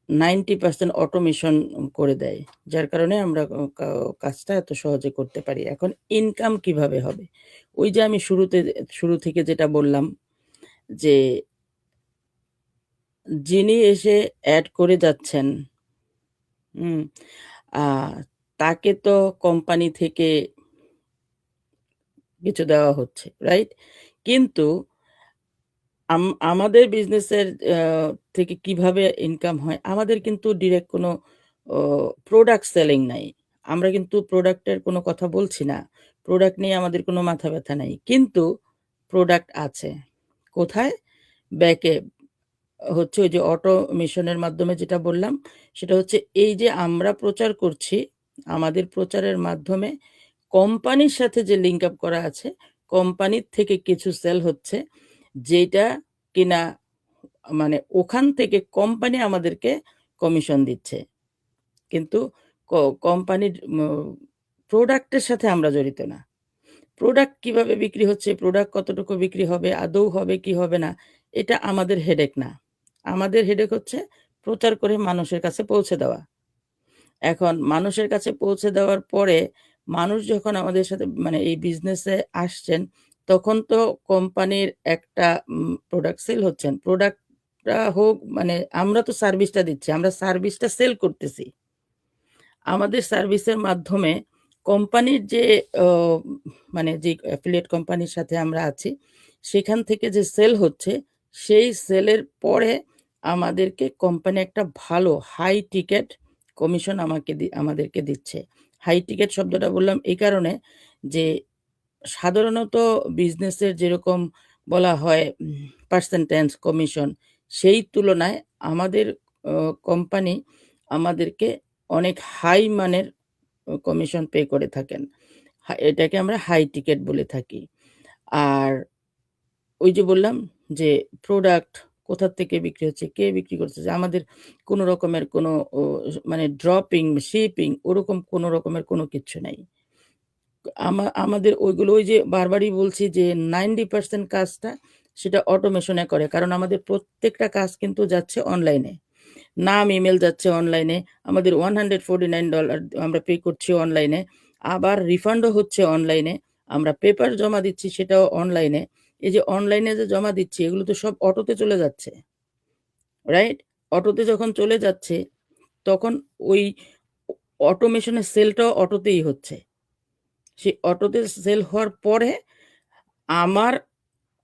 90% অটোমেশন করে দেয়। যার কারণে আমরা কাজটা এত সহজে করতে পারি। এখন ইনকাম কিভাবে হবে? ওই যে আমি শুরু থেকে যেটা বললাম যে যিনি এসে এড করে যাচ্ছেন, হুম? আ তাকে তো কোম্পানি থেকে কিছু দেওয়া হচ্ছে, রাইট? কিন্তু আমাদের বিজনেসের থেকে কিভাবে ইনকাম হয়? আমাদের কিন্তু ডিরেক্ট কোনো ও প্রোডাক্ট সেলিং নাই। আমরা কিন্তু প্রোডাক্টের কোনো কথা বলছি না। প্রোডাক্ট নিয়ে আমাদের কোনো মাথা ব্যাথা নাই। কিন্তু প্রোডাক্ট আছে। কোথায়? ব্যাকে হচ্ছে ওই যে অটোমেশনের মাধ্যমে যেটা বললাম, সেটা হচ্ছে এই যে আমরা প্রচার করছি, আমাদের প্রচারের মাধ্যমে কোম্পানির সাথে যে লিঙ্ক আপ করা আছে, কোম্পানির থেকে কিছু সেল হচ্ছে, যেটা কিনা মানে ওখান থেকে কোম্পানি আমাদেরকে কমিশন দিচ্ছে। কিন্তু ক কোম্পানির প্রোডাক্টের সাথে আমরা জড়িত না। প্রোডাক্ট কিভাবে বিক্রি হচ্ছে, প্রোডাক্ট কতটুকু বিক্রি হবে, আদৌ হবে কি হবে না, এটা আমাদের হেডেক না। আমাদের হেডেক হচ্ছে প্রচার করে মানুষের কাছে পৌঁছে দেওয়া। এখন মানুষের কাছে পৌঁছে দেওয়ার পরে মানুষ যখন আমাদের সাথে মানে এই বিজনেসে আসছেন, তখন তো কোম্পানির একটা প্রোডাক্ট সেল হচ্ছেন। প্রোডাক্টটা হোক মানে আমরা তো সার্ভিসটা দিচ্ছি, আমরা সার্ভিসটা সেল করতেছি। আমাদের সার্ভিসের মাধ্যমে কোম্পানির যে মানে যে অ্যাফিলিয়েট কোম্পানির সাথে আমরা আছি, সেখান থেকে যে সেল হচ্ছে, সেই সেলের পরে আমাদেরকে কোম্পানি একটা ভালো হাই টিকেট কমিশন আমাদেরকে দিচ্ছে। হাই টিকেট শব্দটা বললাম এই কারণে যে সাধারণত বিজনেসের যেরকম বলা হয় পার্সেন্টেজ কমিশন, সেই তুলনায় আমাদের কোম্পানি আমাদেরকে অনেক হাই মানের কমিশন পে করে থাকেন। এটাকে আমরা হাই টিকেট বলে থাকি। আর ওই যে বললাম যে প্রোডাক্ট কোথা থেকে বিক্রি হচ্ছে, কে বিক্রি করছে, যে আমাদের কোনো রকমের কোনো মানে ড্রপিং, শিপিং ওরকম কোনো রকমের কোনো কিচ্ছু নাই। আমাদের ওইগুলো ওই যে বারবারই বলছি যে 90% কাজটা সেটা অটোমেশনে করে। কারণ আমাদের প্রত্যেকটা কাজ কিন্তু যাচ্ছে অনলাইনে। নাম, ইমেল যাচ্ছে অনলাইনে। আমাদের $149 আমরা পে করছি অনলাইনে। আবার রিফান্ডও হচ্ছে অনলাইনে। আমরা পেপার জমা দিচ্ছি সেটাও অনলাইনে। এই যে অনলাইনে যে জমা দিচ্ছি এগুলো তো সব অটোতে চলে যাচ্ছে। রাইট? অটোতে যখন চলে যাচ্ছে তখন ওই অটোমেশনের সেলটাও অটোতেই হচ্ছে। সেই অটোতে সেল হওয়ার পরে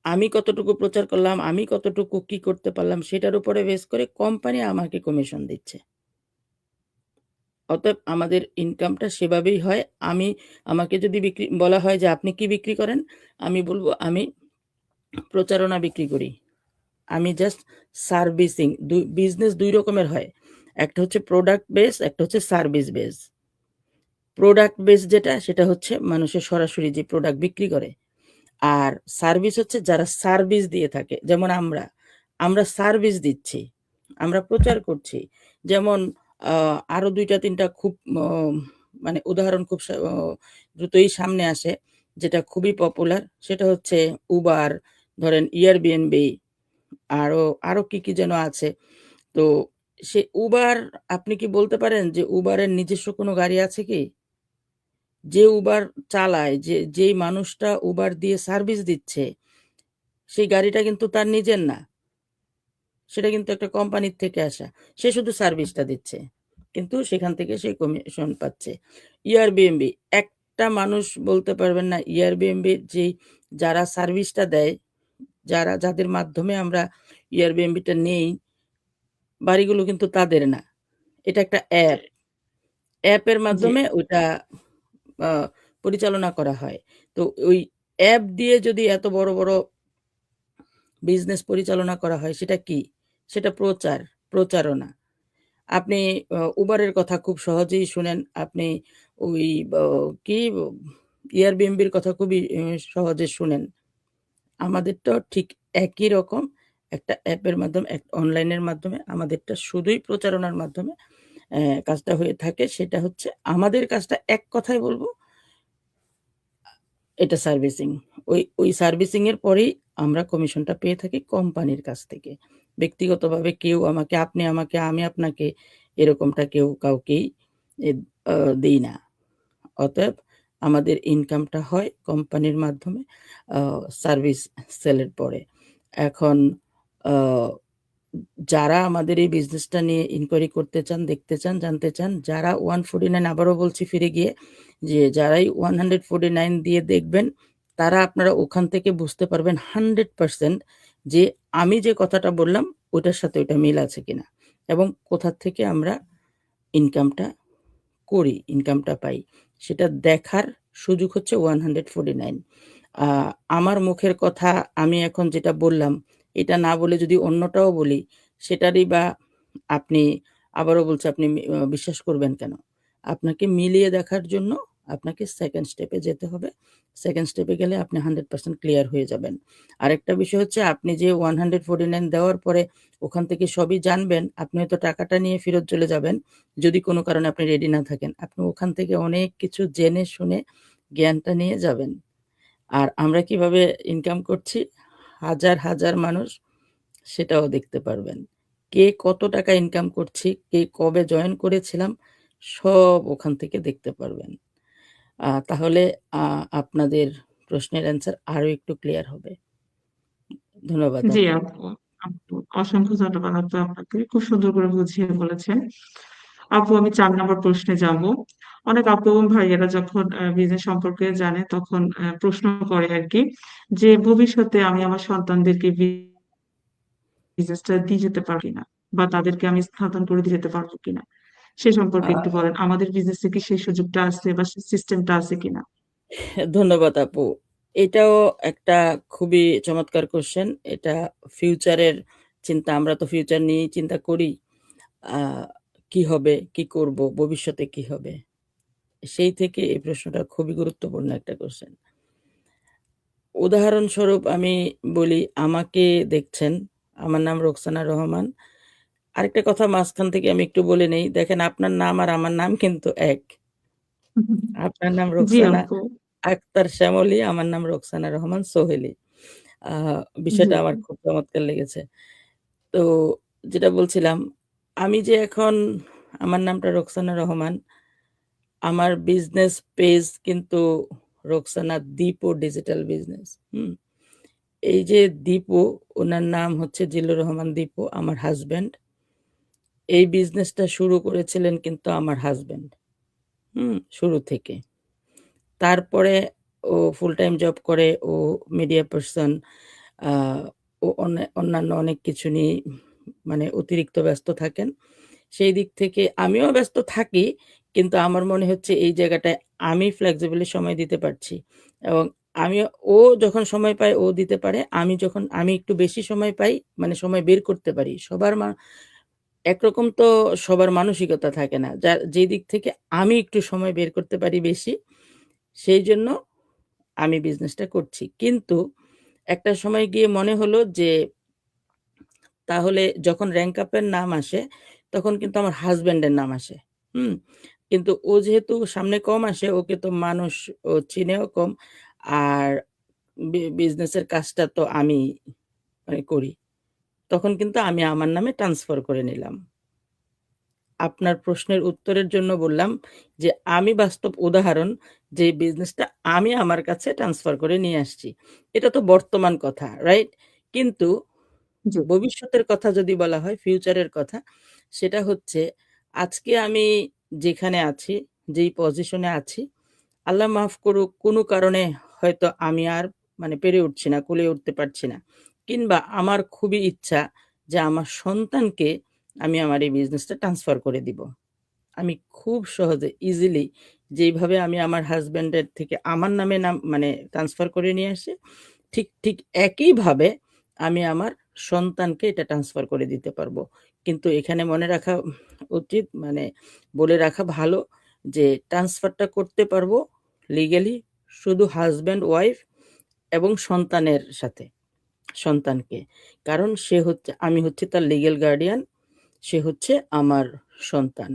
আমি কতটুকু প্রচার করলাম, আমি কতটুকু কি করতে পারলাম সেটার উপরে বেস করে কোম্পানি আমাকে কমিশন দিচ্ছে। অতএব আমাদের ইনকামটা সেভাবেই হয়। আমাকে যদি বলা হয় যে আপনি কি বিক্রি করেন? আমি বলব আমি প্রচারণা বিক্রি করি। আমি জাস্ট সার্ভিসিং। বিজনেস ২ রকমের হয়। একটা হচ্ছে প্রোডাক্ট বেস, একটা হচ্ছে সার্ভিস বেস। প্রোডাক্ট বেস যেটা সেটা হচ্ছে মানুষের সরাসরি যে প্রোডাক্ট বিক্রি করে। আর সার্ভিস হচ্ছে যারা সার্ভিস দিয়ে থাকে। যেমন আমরা সার্ভিস দিচ্ছি, আমরা প্রচার করছি। যেমন আরো ২টা-৩টা খুব মানে উদাহরণ খুব দ্রুতই সামনে আসে, যেটা খুবই পপুলার। সেটা হচ্ছে উবার, ধরেন Airbnb, আরো কি যেন আছে। তো সে উবার, আপনি কি বলতে পারেন যে উবারের নিজস্ব কোনো গাড়ি আছে কি? যে উবার চালায়, যেই মানুষটা উবার দিয়ে সার্ভিস দিচ্ছে, সেই গাড়িটা কিন্তু তার নিজের না। সেটা কিন্তু একটা কোম্পানির থেকে আসা। সে শুধু সার্ভিসটা দিচ্ছে। কিন্তু সেখান থেকে সে কমিশন পাচ্ছে। Airbnb, একটা মানুষ বলতে পারবেন না Airbnb যারা সার্ভিসটা দেয়, যাদের মাধ্যমে আমরা Airbnb টা নেই, বাড়িগুলো কিন্তু তাদের না। এটা একটা অ্যাপ। অ্যাপের জি, মাধ্যমে ওইটা আ পরিচালনা করা হয়। তো ওই অ্যাপ দিয়ে যদি এত বড়, বড় বিজনেস পরিচালনা করা হয় সেটা কি? সেটা প্রচারণা। আপনি উবারের কথা খুব সহজেই শুনেন। আপনি ওই ব কি Airbnb র কথা খুবই সহজে শুনেন। আমাদেরটাও ঠিক একই রকম একটা অ্যাপের মাধ্যমে, অনলাইনের মাধ্যমে আমাদেরটা শুধুই প্রচারণার মাধ্যমে কাজটা হয়ে থাকে। সেটা হচ্ছে আমাদের কাজটা এক কথায় বলব, এটা সার্ভিসিং। ওই সার্ভিসিং এর পরেই আমরা কমিশনটা পেয়ে থাকি কোম্পানির কাছ থেকে। ব্যক্তিগতভাবে কেউ আমাকে, আপনি আমাকে, আমি আপনাকে এরকমটা কেউ কাউকেই এ আ দেই না। অতএব আমাদের ইনকামটা হয় কোম্পানির মাধ্যমে আ সার্ভিস সেলের পরে। এখন আ যারা আমাদের এই বিজনেসটা নিয়ে ইনকোয়ারি করতে চান, দেখতে চান, জানতে চান, যারা 149, আবারও বলছি ফিরে গিয়ে, যে যারাই 149 দিয়ে দেখবেন, তারা আপনারা ওখান থেকে বুঝতে পারবেন 100% যে আমি যে কথাটা বললাম ওটার সাথে ওইটা মিল আছে কিনা, এবং কোথা থেকে আমরা ইনকামটা ইনকামটা পাই। সেটা দেখার সুযোগ হচ্ছে 149। আ আমার মুখের কথা আমি এখন যেটা বললাম, এটা না বলে যদি অন্যটাও বলি, সেটারই বা আপনি, আবারও বলছি, আপনি বিশ্বাস করবেন কেন? আপনাকে মিলিয়ে দেখার জন্য আপনাকে 2nd স্টেপে যেতে হবে। 2nd স্টেপে গেলে আপনি 100% ক্লিয়ার হয়ে যাবেন। আরেকটা বিষয় হচ্ছে, আপনি যে 149 দেওয়ার পরে ওখান থেকে সবই জানবেন, আপনি হয়তো টাকাটা নিয়ে ফেরত চলে যাবেন। যদি কোনো কারণে আপনি রেডি না থাকেন, আপনি ওখান থেকে অনেক কিছু জেনে শুনে জ্ঞানটা নিয়ে যাবেন। আর আমরা কিভাবে ইনকাম করছি, হাজার, হাজার মানুষ সেটাও দেখতে পারবেন। কে কত টাকা ইনকাম করছি, কে কবে জয়েন করেছিলাম, সব ওখান থেকে দেখতে পারবেন। তাহলে আপনাদের প্রশ্নের অ্যান্সার আরো একটু ক্লিয়ার হবে। ধন্যবাদ জি আপু। আপু, আপু অসংখ্য ধন্যবাদ আপু, আপনাকে খুব সুন্দর করে বুঝিয়ে বলেছেন। আপু আমি 4 নম্বর প্রশ্নে যাব। অনেক আপু এবং ভাইয়েরা যখন বিজনেস সম্পর্কে জানে তখন প্রশ্ন করে আর কি, যে ভবিষ্যতে আমি আমার সন্তানদেরকে বিজনেসটা দিয়ে যেতে পারি কিনা, বা তাদেরকে আমি স্থানান্তর করে দিয়ে যেতে পারবো কিনা, সে সম্পর্কে একটু আ বলেন। আমাদের বিজনেসে কি সেই সুযোগটা আছে বা সিস্টেমটা আছে কিনা? ধন্যবাদ আপু। এটাও একটা খুবই চমৎকার কোয়েশ্চেন। এটা ফিউচারের চিন্তা। আমরা তো ফিউচার নিয়েই চিন্তা করি। আ কি হবে, কি করব, ভবিষ্যতে কি হবে? সেই থেকে এই প্রশ্নটা খুবই গুরুত্বপূর্ণ একটা কোয়েশ্চেন। উদাহরণস্বরূপ আমি বলি, আমাকে দেখছেন, আমার নাম রোকসানা রহমান। আরেকটা কথা মাঝখান থেকে আমি একটু বলে নেই। দেখেন আপনার নাম আর আমার নাম কিন্তু এক। আপনার নাম জি রোকসানা আপু। আক্তার শ্যামলী, আমার নাম রোকসানা রহমান সোহেলী। আ জি। বিষয়টা আমার খুব চমৎকার লেগেছে। তো যেটা বলছিলাম, আমি যে এখন আমার নামটা রোকসানা রহমান, আমার বিজনেস পেজ কিন্তু রোকসানা দীপু ডিজিটাল বিজনেস। হুম? এই যে দীপু, উনার নাম হচ্ছে জিল্লুর রহমান দীপু, আমার হাসব্যান্ড। এই বিজনেসটা শুরু করেছিলেন কিন্তু আমার হাসব্যান্ড। শুরু থেকে। তারপরে ও ফুল টাইম জব করে, ও মিডিয়া পারসন। আ ও অন্যান্য অনেক কিছু নিয়ে মানে অতিরিক্ত ব্যস্ত থাকেন। সেই দিক থেকে আমিও ব্যস্ত থাকি। কিন্তু আমার মনে হচ্ছে এই জায়গাটায় আমি ফ্লেক্সিবলি সময় দিতে পারছি। এবং আমিও, ও যখন সময় পায় ও দিতে পারে। আমি একটু বেশি সময় পাই, মানে সময় বের করতে পারি। একরকম তো সবার মানসিকতা থাকে না। যে দিক থেকে আমি একটু সময় বের করতে পারি বেশি, সেইজন্য আমি বিজনেসটা করছি। কিন্তু একটা সময় গিয়ে মনে হলো যে, তাহলে যখন র‍্যাংক আপ এর নাম আসে, তখন কিন্তু আমার হাসব্যান্ডের নাম আসে। হুম? কিন্তু ও যেহেতু সামনে কম আসে, ওকে তো মানুষ ও চিনেও কম। আর বিজনেসের কাজটা তো আমি মানে করি। তখন কিন্তু আমি আমার নামে ট্রান্সফার করে নিলাম। আপনার প্রশ্নের উত্তরের জন্য বললাম যে, আমি বাস্তব উদাহরণ, যে বিজনেসটা আমি আমার কাছে ট্রান্সফার করে নিয়ে আসছি। এটা তো বর্তমান কথা, রাইট? কিন্তু জি। ভবিষ্যতের কথা যদি বলা হয়, ফিউচারের কথা, সেটা হচ্ছে আজকে আমি যেখানে আছি, যেই পজিশনে আছি, আল্লাহ মাফ করুক, কোনো কারণে হয়তো আমি আর মানে পেরে উঠছি না, কুলিয়ে উঠতে পারছি না। কিংবা আমার খুবই ইচ্ছা যে আমার সন্তানকে আমি আমার এই বিজনেসটা ট্রান্সফার করে দিব। আমি খুব সহজে ইজিলি, যেইভাবে আমি আমার হাসব্যান্ডের থেকে আমার নামে মানে ট্রান্সফার করে নিয়ে আসি, ঠিক ঠিক একইভাবে আমি আমার সন্তানকে এটা ট্রান্সফার করে দিতে পারবো। কিন্তু এখানে মনে রাখা উচিত, মানে বলে রাখা ভালো, যে ট্রান্সফারটা করতে পারবো লিগ্যালি শুধু হাসব্যান্ড, ওয়াইফ এবং সন্তানের সাথে, সন্তানকে। কারণ আমি হচ্ছি তার লিগ্যাল গার্ডিয়ান, সে হচ্ছে আমার সন্তান।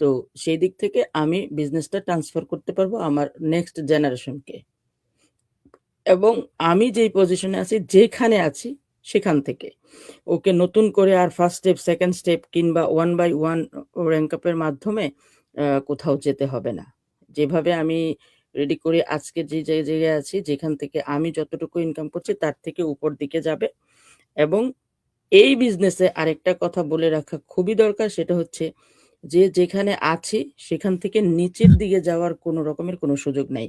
তো সেই দিক থেকে আমি বিজনেসটা ট্রান্সফার করতে পারবো আমার নেক্সট জেনারেশনকে। এবং আমি যেই পজিশনে আছি, যেখানে আছি, সেখান থেকে ওকে নতুন করে আর ফার্স্ট স্টেপ, সেকেন্ড স্টেপ কিংবা 1 বাই 1 র‍্যাংক আপ এর মাধ্যমে কোথাও যেতে হবে না। যেভাবে আমি রেডি করে আজকে যে জায়গায় আছি, যেখান থেকে আমি যতটুকু ইনকাম করছি তার থেকে উপর দিকে যাবে। এবং এই বিজনেসে আরেকটা কথা বলে রাখা খুবই দরকার, সেটা হচ্ছে যে যেখানে আছি সেখান থেকে নিচের দিকে যাওয়ার কোনো রকমের কোনো সুযোগ নাই।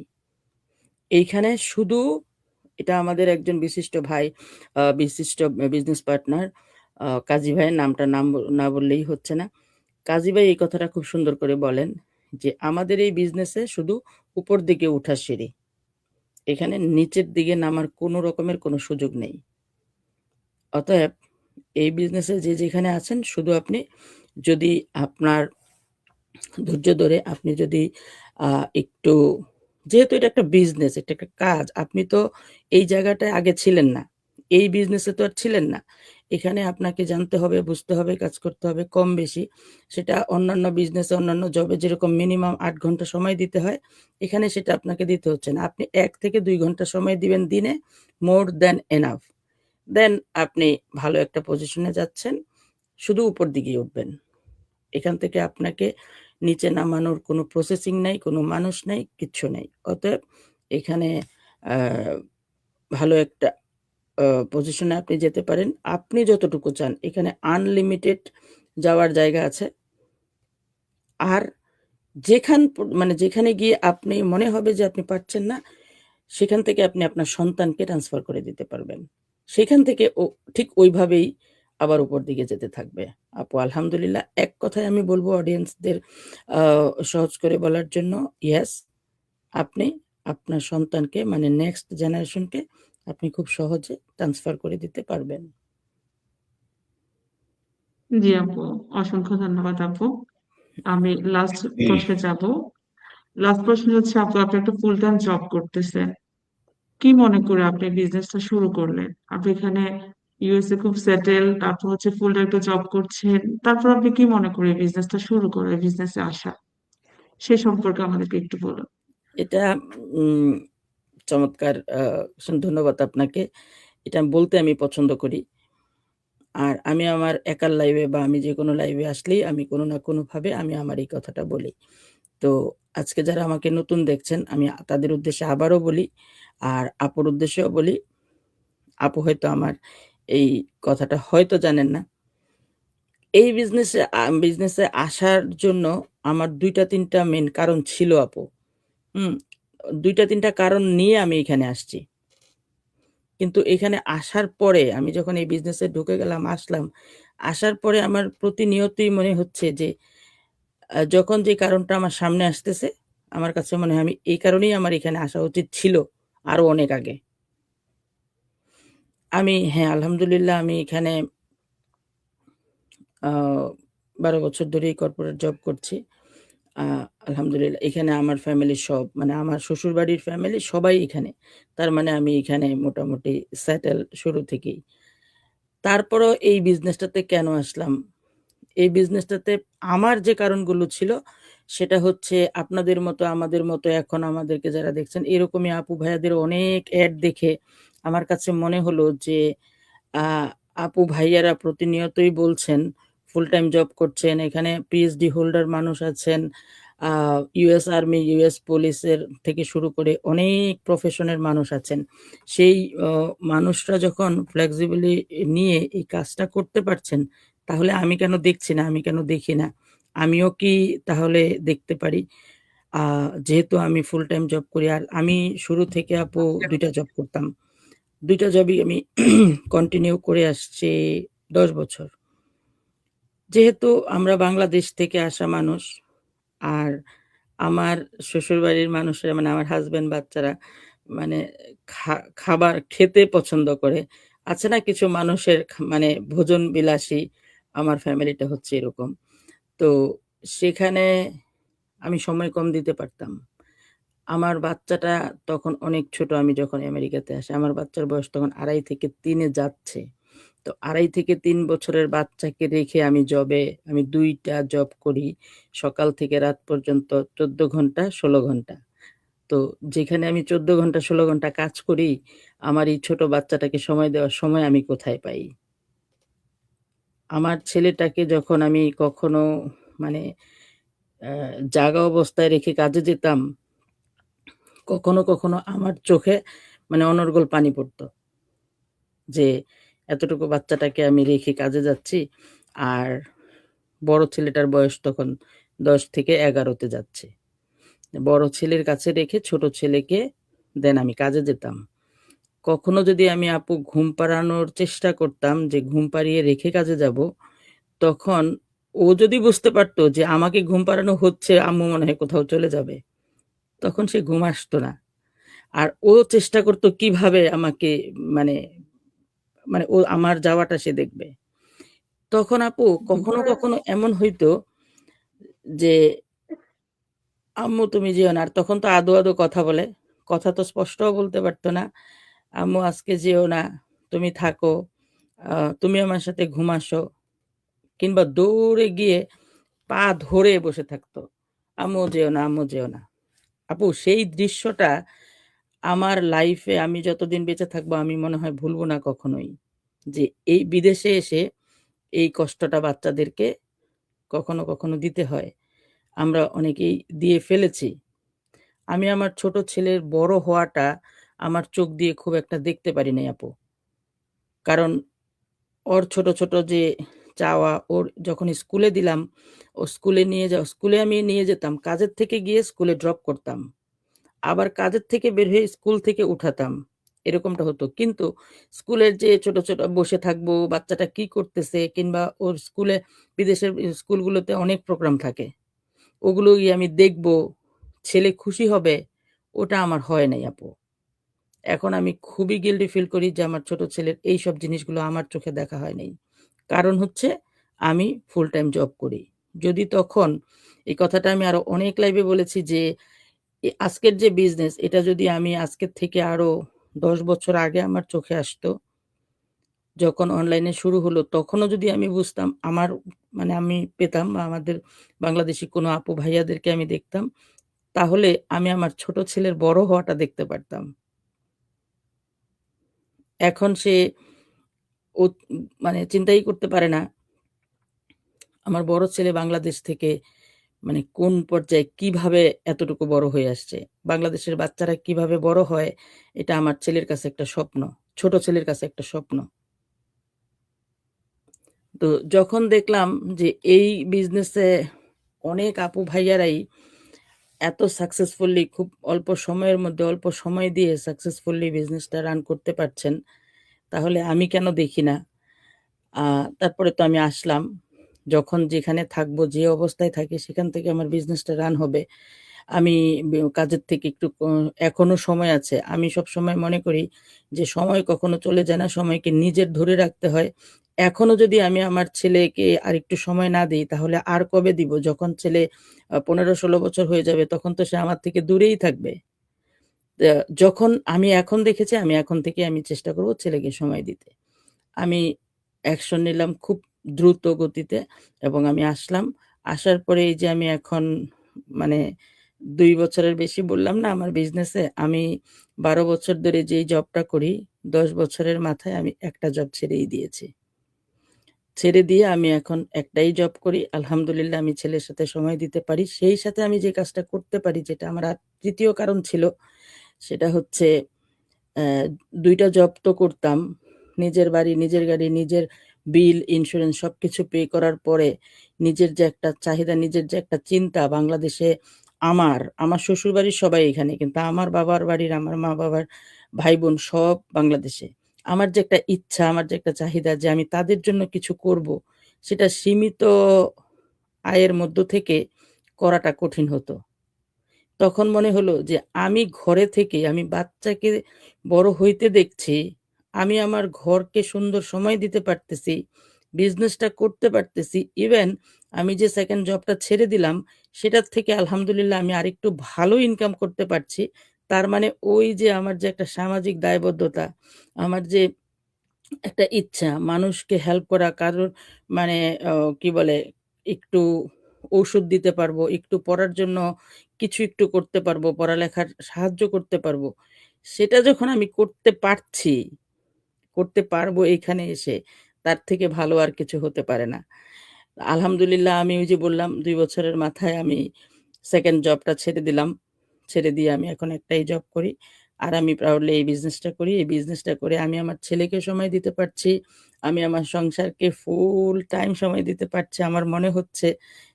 এইখানে শুধু, এটা আমাদের একজন বিশিষ্ট ভাই, বিশিষ্ট বিজনেস পার্টনার, কাজী ভাইয়ের না বললেই হচ্ছে না। কাজী ভাই এই কথাটা খুব সুন্দর করে বলেন যে, "আমাদের এই বিজনেসে শুধু উপর দিকে উঠার সিঁড়ি। এখানে নিচের দিকে নামার কোনো রকমের কোনো সুযোগ নেই। অতএব এই বিজনেসে যে যেখানে আছেন, শুধু আপনি যদি আপনার ধৈর্য ধরে, আপনি যদি আ একটু, যেহেতু এটা একটা বিজনেস, এটা একটা কাজ। আপনি তো এই জায়গাটায় আগে ছিলেন না। এই বিজনেসে তো আর ছিলেন না। এখানে আপনাকে জানতে হবে, বুঝতে হবে, কাজ করতে হবে কম বেশি। সেটা অন্যান্য বিজনেসে, অন্যান্য জবে যেরকম মিনিমাম ৮ ঘন্টা সময় দিতে হয়, এখানে সেটা আপনাকে দিতে হচ্ছে না। আপনি ১ থেকে ২ ঘন্টা সময় দিবেন দিনে, মোর দ্যান এনাফ। দেন আপনি ভালো একটা পজিশনে যাচ্ছেন। শুধু উপর দিকেই উঠবেন। এখান থেকে আপনাকে নিচে নামানোর কোনো প্রসেসিং নাই, কোনো মানুষ নাই, কিচ্ছু নাই। অতএব এখানে ভালো একটা পজিশনে আপনি যেতে পারেন। আপনি যতটুকু চান এখানে আনলিমিটেড যাওয়ার জায়গা আছে। আর মানে যেখানে গিয়ে আপনি মনে হবে যে আপনি পারছেন না, সেখান থেকে আপনি আপনার সন্তানকে ট্রান্সফার করে দিতে পারবেন। সেখান থেকে ও ঠিক ওইভাবেই আবার উপর দিকে যেতে থাকবে। আপু আলহামদুলিল্লাহ, এক কথায় আমি বলবো অডিয়েন্সদের সহজ করে বলার জন্য, ইয়েস, আপনি আপনার সন্তানকে মানে নেক্সট জেনারেশনকে আপনি খুব সহজে ট্রান্সফার করে দিতে পারবেন। জি আপু, অসংখ্য ধন্যবাদ আপু। আমি লাস্ট প্রশ্নে যাব। লাস্ট প্রশ্ন হচ্ছে আপু, আপনি একটা ফুল টাইম জব করতেছেন, কি মনে করে আপনি বিজনেসটা শুরু করলেন? আপনি এখানে ইউএসএ খুব সেটেল, তারপর হচ্ছে ফুল টাইম একটা জব করছেন, তারপর আপনি কি মনে করে বিজনেসটা শুরু করে বিজনেসে আসা, সে সম্পর্কে আমাদেরকে একটু বলুন। এটা উম চমৎকার, ধন্যবাদ আপনাকে। এটা বলতে আমি পছন্দ করি। আর আমি আমার একার লাইভে বা আমি যেকোনো লাইভে আসলেই আমি কোনো না কোনোভাবে আমি আমার এই কথাটা বলি। তো আজকে যারা আমাকে নতুন দেখছেন, আমি তাদের উদ্দেশ্যে আবারও বলি, আর আপুর উদ্দেশ্যেও বলি। আপু হয়তো আমার এই কথাটা হয়তো জানেন না। এই বিজনেসে আসার জন্য আমার ২ টা ৩ টা মেইন কারণ ছিল আপু। হুম? ২ টা ৩ টা কারণ নিয়ে আমি এখানে আসছি। কিন্তু এখানে আসার পরে আমি যখন এই বিজনেসে ঢুকে গেলাম, আসলাম। আসার পরে আমার প্রতিনিয়তই মনে হচ্ছে যে যখন যে কারণটা আমার সামনে আসতেছে, আমার কাছে মনে হয় আমি এই কারণেই আমার এখানে আসা উচিত ছিল আরো অনেক আগে। হ্যাঁ, আলহামদুলিল্লাহ আমি এখানে আ ১২ বছর ধরেই কর্পোরেট জব করছি। আ আলহামদুলিল্লাহ এখানে আমার ফ্যামিলি সব মানে আমার শ্বশুরবাড়ির ফ্যামিলি সবাই এখানে। তার মানে আমি এখানে মোটামুটি সেটেল শুরু থেকেই। তারপরেও এই বিজনেসটাতে কেন আসলাম? এই বিজনেসটাতে আমার যে কারণগুলো ছিল, সেটা হচ্ছে আপনাদের মতো আমাদের মতো এখন আমাদেরকে যারা দেখছেন, এরকমই আপু ভাইয়াদের অনেক এড দেখে আমার কাছে মনে হলো যে আ আপু ভাইয়ারা প্রতিনিয়তই বলছেন ফুল টাইম জব করছেন। এখানে পিএইচডি হোল্ডার মানুষ আছেন। আ ইউএস আর্মি, ইউএস পুলিশের থেকে শুরু করে অনেক প্রফেশনের মানুষ আছেন। সেই অ মানুষরা যখন ফ্লেক্সিবিলি নিয়ে এই কাজটা করতে পারছেন, তাহলে আমি কেন দেখছি না? আমি কেন দেখি না? আমিও কি তাহলে দেখতে পারি? আ যেহেতু আমি ফুল টাইম জব করি আর আমি শুরু থেকে আপু ২ টা জব করতাম। ২ টা জবই আমি কন্টিনিউ করে আসছি ১০ বছর। যেহেতু আমরা বাংলাদেশ থেকে আসা মানুষ, আর আমার শ্বশুরবাড়ির মানুষেরা মানে আমার হাসব্যান্ড, বাচ্চারা মানে খাবার খেতে পছন্দ করে। আছে না কিছু মানুষের মানে ভোজন বিলাসী, আমার ফ্যামিলিটা হচ্ছে এরকম। তো সেখানে আমি সময় কম দিতে পারতাম। আমার বাচ্চাটা তখন অনেক ছোট, আমি যখন আমেরিকাতে আসি। আমার বাচ্চার বয়স তখন ২.৫ থেকে ৩ এ যাচ্ছে। তো ২.৫ থেকে ৩ বছরের বাচ্চাকে রেখে আমি ২ টা জব করি। সকাল থেকে রাত পর্যন্ত ১৪ ঘন্টা, ১৬ ঘন্টা। তো যেখানে আমি ১৪ ঘন্টা, ১৬ ঘন্টা কাজ করি, আমার এই ছোট বাচ্চাটাকে সময় দেওয়ার সময় আমি কোথায় পাই? আমার ছেলেটাকে যখন আমি কখনো মানে অ্যা জাগা অবস্থায় রেখে কাজে যেতাম, কখনো আমার চোখে মানে অনর্গল পানি পড়তো। যে এতটুকু বাচ্চাটাকে আমি রেখে কাজে যাচ্ছি, আর বড় ছেলেটার বয়স তখন ১০ থেকে ১১ তে যাচ্ছে। বড় ছেলের কাছে রেখে ছোট ছেলেকে দেন আমি কাজে যেতাম। কখনো যদি আমি আপু ঘুম পাড়ানোর চেষ্টা করতাম যে ঘুম পাড়িয়ে রেখে কাজে যাব, তখন ও যদি বুঝতে পারত যে আমাকে ঘুম পাড়ানো হচ্ছে, আম্মু মনে হয় কোথাও চলে যাবে, তখন সে ঘুম আসতো না। আর ও চেষ্টা করত কিভাবে আমাকে মানে মানে ও আমার যাওয়াটা সে দেখবে। তখন আপু কখনো এমন হইতো যে, "আম্মু তুমি যেও না।" আর তখন তো আদো কথা বলে। কথা তো স্পষ্টও বলতে পারত না। "আম্মু আজকে যেও না, তুমি থাকো। আ তুমি আমার সাথে ঘুমাসো।" কিংবা দৌড়ে গিয়ে পা ধরে বসে থাকতো। "আম্মু যেও না, আম্মু যেও না।" আপু সেই দৃশ্যটা আমার লাইফে আমি যতদিন বেঁচে থাকবো আমি মনে হয় ভুলব না কখনোই। যে এই বিদেশে এসে এই কষ্টটা বাচ্চাদেরকে কখনো দিতে হয়। আমরা অনেকেই দিয়ে ফেলেছি। আমি আমার ছোট ছেলের বড় হওয়াটা আমার চোখ দিয়ে খুব একটা দেখতে পারি নাই আপু। কারণ ওর ছোট, ছোট যে চাওয়া, ওর যখন স্কুলে দিলাম, ও স্কুলে আমি নিয়ে যেতাম। কাজের থেকে গিয়ে স্কুলে ড্রপ করতাম। আবার কাজের থেকে বের হয়ে স্কুল থেকে উঠাতাম। এরকমটা হতো। কিন্তু স্কুলের যে ছোট, ছোট বসে থাকবো, বাচ্চাটা কি করতেছে কিংবা ওর স্কুলে বিদেশের স্কুলগুলোতে অনেক প্রোগ্রাম থাকে। ওগুলো গিয়ে আমি দেখবো, ছেলে খুশি হবে, ওটা আমার হয় নাই আপু। এখন আমি খুবই গিল্টি ফিল করি যে আমার ছোট ছেলের এইসব জিনিসগুলো আমার চোখে দেখা হয় নাই। কারণ হচ্ছে আমি ফুল টাইম জব করি। যদি তখন এই কথাটা আমি আরো অনেক লাইভে বলেছি যে আজকের যে বিজনেস এটা যদি আমি আজকের থেকে আরো ১০ বছর আগে আমার চোখে আসতো, যখন অনলাইনে শুরু হলো তখনও যদি আমি বুঝতাম আমার মানে আমি পেতাম বা আমাদের বাংলাদেশী কোনো আপু ভাইয়াদেরকে আমি দেখতাম, তাহলে আমি আমার ছোট ছেলের বড় হওয়াটা দেখতে পারতাম। এখন সে ও মানে চিন্তাই করতে পারে না আমার বড় ছেলে বাংলাদেশ থেকে মানে কোন পর্যায়ে কিভাবে এতটুকু বড় হয়ে আসছে। বাংলাদেশের বাচ্চারা কিভাবে বড় হয় এটা আমার ছেলের কাছে একটা স্বপ্ন। ছোট ছেলের কাছে একটা স্বপ্ন। তো যখন দেখলাম যে এই বিজনেসে অনেক আপু ভাইয়ারাই এত সাকসেসফুলি খুব অল্প সময়ের মধ্যে অল্প সময় দিয়ে সাকসেসফুলি বিজনেসটা রান করতে পারছেন, তাহলে আমি কেন দেখি না? আ তারপরে তো আমি আসলাম। যখন যেখানে থাকবো, যে অবস্থায় থাকি সেখান থেকে আমার বিজনেসটা রান হবে। আমি কাজের থেকে একটু এখনো সময় আছে। আমি সবসময় মনে করি যে সময় কখনো চলে যায় না, সময়কে নিজের ধরে রাখতে হয়। এখনো যদি আমি আমার ছেলেকে আরেকটু সময় না দেই তাহলে আর কবে দিব? যখন ছেলে ১৫-১৬ বছর হয়ে যাবে তখন তো সে আমার থেকে দূরেই থাকবে। আ যখন আমি এখন দেখেছি আমি এখন থেকেই আমি চেষ্টা করব ছেলেকে সময় দিতে। আমি অ্যাকশন নিলাম খুব দ্রুত গতিতে এবং আমি আসলাম। আসার পরে এই যে আমি এখন মানে ২ বছরের বেশি বললাম না আমার বিজনেসে, আমি ১২ বছর ধরে যেই জবটা করি, ১০ বছরের মাথায় আমি একটা জব ছেড়েই দিয়েছি। ছেড়ে দিয়ে আমি এখন একটাই জব করি। আলহামদুলিল্লাহ আমি ছেলের সাথে সময় দিতে পারি। সেই সাথে আমি যে কাজটা করতে পারি যেটা আমার আর ৩য় কারণ ছিল, সেটা হচ্ছে অ্যা ২ টা জব তো করতাম। নিজের বাড়ি, নিজের গাড়ি, নিজের বিল, ইন্সুরেন্স সবকিছু পে করার পরে নিজের যে একটা চাহিদা, নিজের যে একটা চিন্তা বাংলাদেশে আমার শ্বশুরবাড়ির সবাই এখানে। কিন্তু আমার বাবার বাড়ির, আমার মা-বাবার ভাই-বোন সব বাংলাদেশে। আমার যে একটা ইচ্ছা, আমার যে একটা চাহিদা যে আমি তাদের জন্য কিছু করব, সেটা সীমিত আয়ের মধ্য থেকে করাটা কঠিন হতো। তখন মনে হলো যে আমি ঘরে থেকে আমি বাচ্চাকে বড় হইতে দেখছি। আমি আমার ঘরকে সুন্দর সময় দিতে পারতেছি। বিজনেসটা করতে পারতেছি। ইভেন আমি যে 2nd জবটা ছেড়ে দিলাম, সেটার থেকে আলহামদুলিল্লাহ আমি আরেকটু ভালো ইনকাম করতে পারছি। তার মানে ওই যে আমার যে একটা সামাজিক দায়বদ্ধতা, আমার যে একটা ইচ্ছা মানুষকে হেল্প করা, কারোর মানে অ কি বলে একটু ঔষুধ দিতে পারবো, একটু পড়ার জন্য কিছু একটু করতে পারবো, পড়ালেখার সাহায্য করতে পারবো। সেটা যখন আমি করতে পারছি, করতে পারবো এইখানে এসে, তার থেকে ভালো আর কিছু হতে পারে না। আলহামদুলিল্লাহ আমি ওই যে বললাম ২ বছরের মাথায় আমি 2nd জবটা ছেড়ে দিলাম। ছেড়ে দিয়ে আমি এখন একটাই জব করি। আর আমি প্রাউডলি এই বিজনেসটা করি। এই বিজনেসটা করে আমি আমার ছেলেকে সময় দিতে পারছি। আমি আমার সংসারকে ফুল টাইম সময় দিতে পারছি। আমার মনে হচ্ছে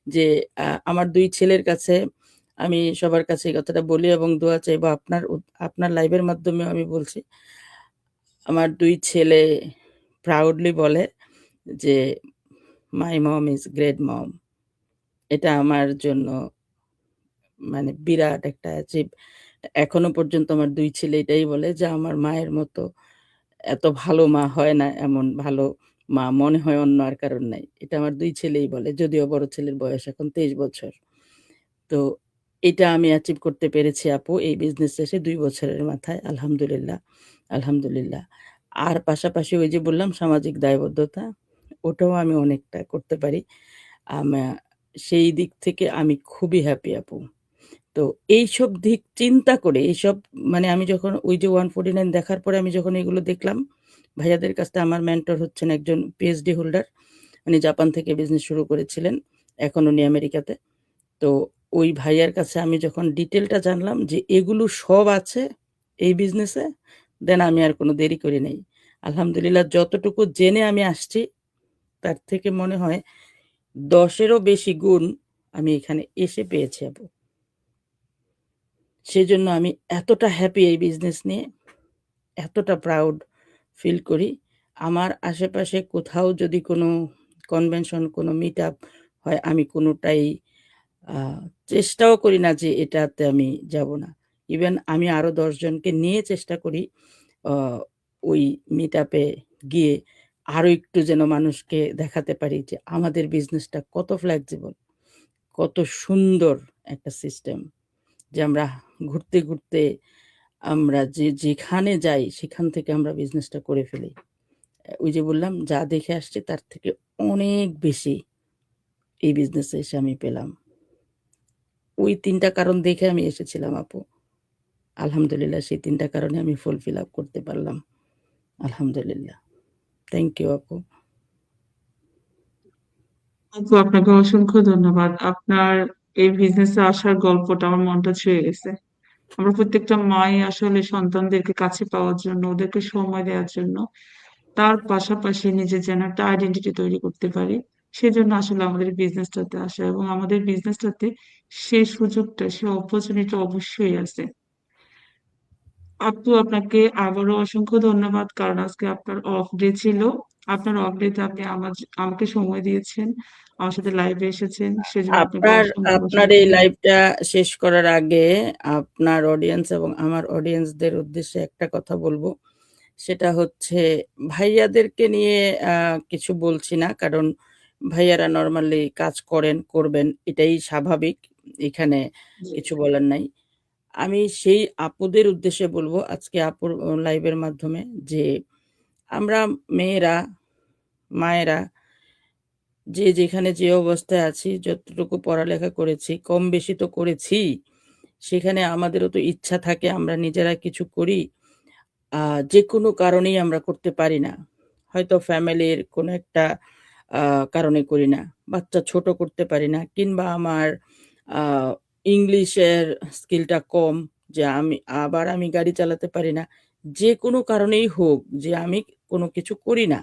যে আমার ২ ছেলের কাছে আমি সবার কাছে এই কথাটা বলি এবং দোয়া চাইবো আপনার লাইভের মাধ্যমেও আমি বলছি। আমার ২ ছেলে প্রাউডলি বলে যে, "মাই মম ইস গ্রেট মম।" এটা আমার জন্য মানে বিরাট একটা অ্যাচিভ। এখনো পর্যন্ত আমার ২ ছেলে এটাই বলে যে, "আমার মায়ের মতো এত ভালো মা হয় না, এমন ভালো মা মনে হয় অন্য আর কারোর নাই।" এটা আমার ২ ছেলেই বলে। যদিও বড় ছেলের বয়স এখন ২৩ বছর। তো এটা আমি অ্যাচিভ করতে পেরেছি আপু এই বিজনেস শেষে ২ বছরের মাথায় আলহামদুলিল্লাহ, আলহামদুলিল্লাহ। আর পাশাপাশি ওই যে বললাম সামাজিক দায়বদ্ধতা, ওটাও আমি অনেকটা করতে পারি। আমা সেই দিক থেকে আমি খুবই হ্যাপি আপু। তো এইসব দিক চিন্তা করে এইসব মানে আমি যখন ওই যে 149 দেখার পরে আমি যখন এগুলো দেখলাম, ভাইয়াদের কাছ থেকে আমার মেন্টর হচ্ছেন একজন পিএইচডি হোল্ডার। উনি জাপান থেকে বিজনেস শুরু করেছিলেন। এখন উনি আমেরিকাতে। তো ওই ভাইয়ার কাছে আমি যখন ডিটেলটা জানলাম যে এগুলো সব আছে এই বিজনেসে, দেন আমি আর কোনো দেরি করি নাই। আলহামদুলিল্লাহ যতটুকু জেনে আমি আসছি তার থেকে মনে হয় ১০ এরও বেশি গুণ আমি এখানে এসে পেয়েছি আপু। সেজন্য আমি এতটা হ্যাপি এই বিজনেস নিয়ে, এতটা প্রাউড ফিল করি। আমার আশেপাশে কোথাও যদি কোনো কনভেনশন, কোনো মিট আপ হয়, আমি কোনোটাই আ চেষ্টাও করি না যে এটাতে আমি যাব না। ইভেন আমি আরো ১০ জনকে নিয়ে চেষ্টা করি অ ওই মিট আপে গিয়ে আরো একটু যেন মানুষকে দেখাতে পারি যে আমাদের বিজনেসটা কত ফ্লেক্সিবল, কত সুন্দর একটা সিস্টেম। যে আমরা ঘুরতে, ঘুরতে আমরা যেখানে যাই সেখান থেকে আমরা বিজনেসটা করে ফেলি। ওই যে বললাম যা দেখে আসছি তার থেকে অনেক বেশি এই বিজনেসে এসে আমি পেলাম। ওই ৩ টা কারণ দেখে আমি এসেছিলাম আপু। আলহামদুলিল্লাহ সেই ৩ টা কারণে আমি ফুলফিল আপ করতে পারলাম। আলহামদুলিল্লাহ। থ্যাংক ইউ আপু। আপু আপনাকে অসংখ্য ধন্যবাদ। আপনার এই বিজনেসে আসার গল্পটা আমার মনটা ছুঁয়ে গেছে। আমরা প্রত্যেকটা মাই আসলে সন্তানদেরকে কাছে পাওয়ার জন্য, ওদেরকে সময় দেওয়ার জন্য, তার পাশাপাশি নিজের যেন একটা আইডেন্টিটি তৈরি করতে পারি, সেজন্য আসলে আমাদের বিজনেসটাতে আসা, এবং আমাদের বিজনেসটাতে সেই সুযোগটা, সেই অপরচুনিটি অবশ্যই আছে। আপু আপনাকে আবারও অসংখ্য ধন্যবাদ, কারণ আজকে আপনার অফ ডে ছিল। আপনার অফ ডেতে আপনি আমাকে সময় দিয়েছেন, আমার সাথে লাইভে এসেছেন, সেজন্য আপনাকে আপনার অসংখ্য আপনার অসংখ্য এই ধন্যবাদ। লাইভটা শেষ করার আগে আপনার অডিয়েন্স এবং আমার অডিয়েন্সদের উদ্দেশ্যে একটা কথা বলব। সেটা হচ্ছে ভাইয়াদেরকে নিয়ে কিছু বলছি না। কারণ ভাইয়ারা নরমালি কাজ করেন, করবেন। এটাই স্বাভাবিক। এখানে জি। কিছু বলার নাই। আমি সেই আপুদের উদ্দেশ্যে বলব আজকে আপুর লাইভের মাধ্যমে যে আমরা মেয়েরা, মায়েরা যে যেখানে যে অবস্থায় আছি, যতটুকু পড়ালেখা করেছি, কম বেশি তো করেছিই। সেখানে আমাদেরও তো ইচ্ছা থাকে আমরা নিজেরা কিছু করি। আ যেকোনো কারণেই আমরা করতে পারি না। হয়তো ফ্যামিলির কোনো একটা আ কারণে করি না। বাচ্চা ছোট করতে পারি না, কিংবা আমার আ ইংলিশের স্কিলটা কম, যে আমি গাড়ি চালাতে পারি না। যেকোনো কারণেই হোক যে আমি কোনো কিছু করি না,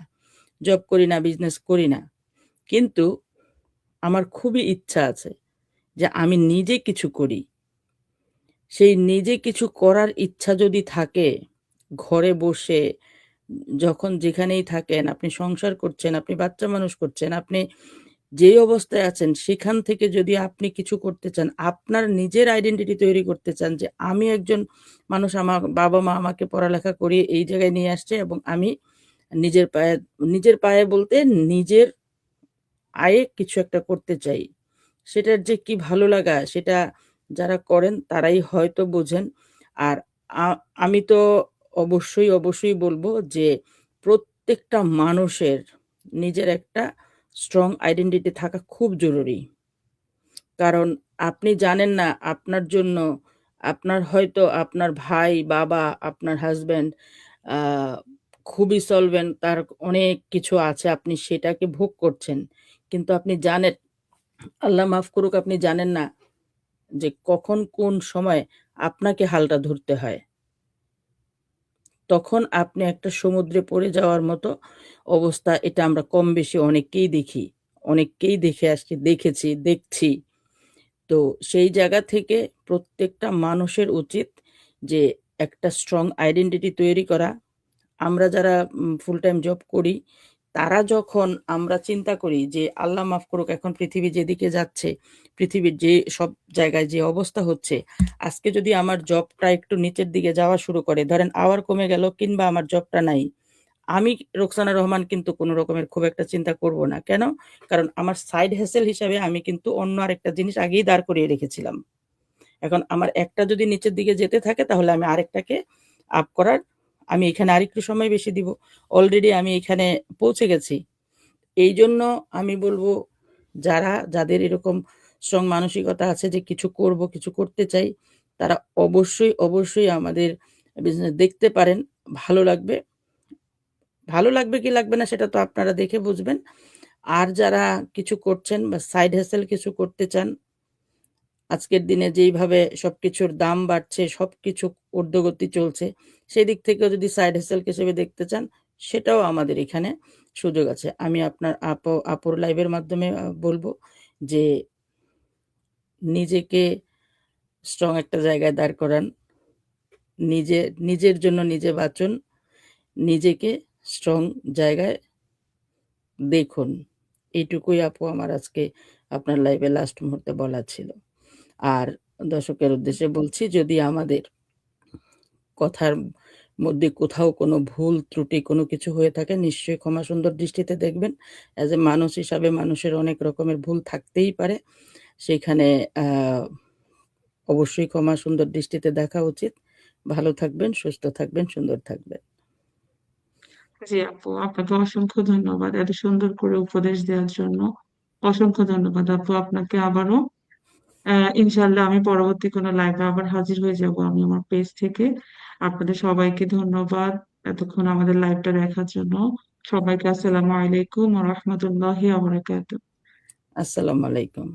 জব করি না, বিজনেস করি না। কিন্তু আমার খুবই ইচ্ছা আছে যে আমি নিজে কিছু করি। সেই নিজে কিছু করার ইচ্ছা যদি থাকে, ঘরে বসে যখন যেখানেই থাকেন, আপনি সংসার করছেন, আপনি বাচ্চা মানুষ করছেন, আপনি যেই অবস্থায় আছেন সেখান থেকে যদি আপনি কিছু করতে চান, আপনার নিজের আইডেন্টিটি তৈরি করতে চান যে আমি একজন মানুষ, আমার বাবা-মা আমাকে পড়ালেখা করিয়ে এই জায়গায় নিয়ে আসছে এবং আমি নিজের পায়ে বলতে নিজের আয়ে কিছু একটা করতে চাই। সেটার যে কি ভালো লাগা সেটা যারা করেন তারাই হয়তো বোঝেন। আর আ আমি তো অবশ্যই বলব যে প্রত্যেকটা মানুষের নিজের একটা স্ট্রং আইডেন্টিটি থাকা খুব জরুরি। কারণ আপনি জানেন না আপনার জন্য আপনার হয়তো আপনার ভাই, বাবা, আপনার হাসব্যান্ড আ খুবই সলভেন্ট, তার অনেক কিছু আছে, আপনি সেটাকে ভোগ করছেন। কিন্তু আপনি জানেন, আল্লাহ মাফ করুক, আপনি জানেন না যে কখন কোন সময় আপনাকে হালটা ধরতে হয়। তখন আপনি একটা সমুদ্রে পড়ে যাওয়ার মতো অবস্থা। এটা আমরা কম বেশি অনেককেই দেখি। অনেককেই দেখে আসছি, দেখেছি, দেখছি। তো সেই জায়গা থেকে প্রত্যেকটা মানুষের উচিত যে একটা স্ট্রং আইডেন্টিটি তৈরি করা। আমরা যারা ফুল টাইম জব করি, তারা যখন আমরা চিন্তা করি যে আল্লাহ মাফ করুক এখন পৃথিবী যেদিকে যাচ্ছে, পৃথিবীর যে সব জায়গায় যে অবস্থা হচ্ছে, আজকে যদি আমার জবটা একটু নিচের দিকে যাওয়া শুরু করে, ধরেন আওয়ার কমে গেল কিংবা আমার জবটা নাই, আমি রোকসানা রহমান কিন্তু কোনো রকমের খুব একটা চিন্তা করব না। কেন? কারণ আমার সাইড হাসেল হিসাবে আমি কিন্তু অন্য আরেকটা জিনিস আগেই দাঁড় করিয়ে রেখেছিলাম। এখন আমার একটা যদি নিচের দিকে যেতে থাকে তাহলে আমি আরেকটাকে আপ করার, আমি এখানে আরেকটু সময় বেশি দিব। অলরেডি আমি এখানে পৌঁছে গেছি। এইজন্য আমি বলব যাদের এরকম স্ট্রং মানসিকতা আছে যে কিছু করব, কিছু করতে চাই, তারা অবশ্যই আমাদের বিজনেস দেখতে পারেন। ভালো লাগবে। ভালো লাগবে কি লাগবে না সেটা তো আপনারা দেখে বুঝবেন। আর যারা কিছু করছেন বা সাইড হাসেল কিছু করতে চান, আজকের দিনে যেইভাবে সবকিছুর দাম বাড়ছে, সবকিছু ঊর্ধ্বগতি চলছে, সেদিক থেকেও যদি সাইড হাসেল হিসেবে দেখতে চান, সেটাও আমাদের এখানে সুযোগ আছে। আমি আপনার আপুর লাইভের মাধ্যমে বলবো যে নিজেকে স্ট্রং একটা জায়গায় দাঁড় করান, নিজের জন্য নিজে বাঁচুন, নিজেকে স্ট্রং জায়গায় দেখুন। এইটুকুই আপু আমার আজকে আপনার লাইভে লাস্ট মুহূর্তে বলা ছিল। আর দর্শকের উদ্দেশ্যে বলছি, যদি আমাদের কথার মধ্যে কোথাও কোনো ভুল ত্রুটি কোনো কিছু হয়ে থাকে, নিশ্চয়ই ক্ষমা সুন্দর দৃষ্টিতে দেখবেন। অ্যাজ এ মানুষ হিসাবে মানুষের অনেক রকমের ভুল থাকতেই পারে, সেখানে অবশ্যই ক্ষমা সুন্দর দৃষ্টিতে দেখা উচিত। ভালো থাকবেন, সুস্থ থাকবেন, সুন্দর থাকবেন। জি আপু, আপনাকে অসংখ্য ধন্যবাদ এত সুন্দর করে উপদেশ দেওয়ার জন্য। অসংখ্য ধন্যবাদ আপু আপনাকে আবারও। ইনশাল্লাহ আমি পরবর্তী কোনো লাইভে আবার হাজির হয়ে যাব আমি আমার পেজ থেকে। আপনাদের সবাইকে ধন্যবাদ এতক্ষণ আমাদের লাইভটা দেখার জন্য। সবাইকে আসসালামু আলাইকুম ওয়া রাহমাতুল্লাহি ওয়া বারাকাতুহু। আসসালামু আলাইকুম।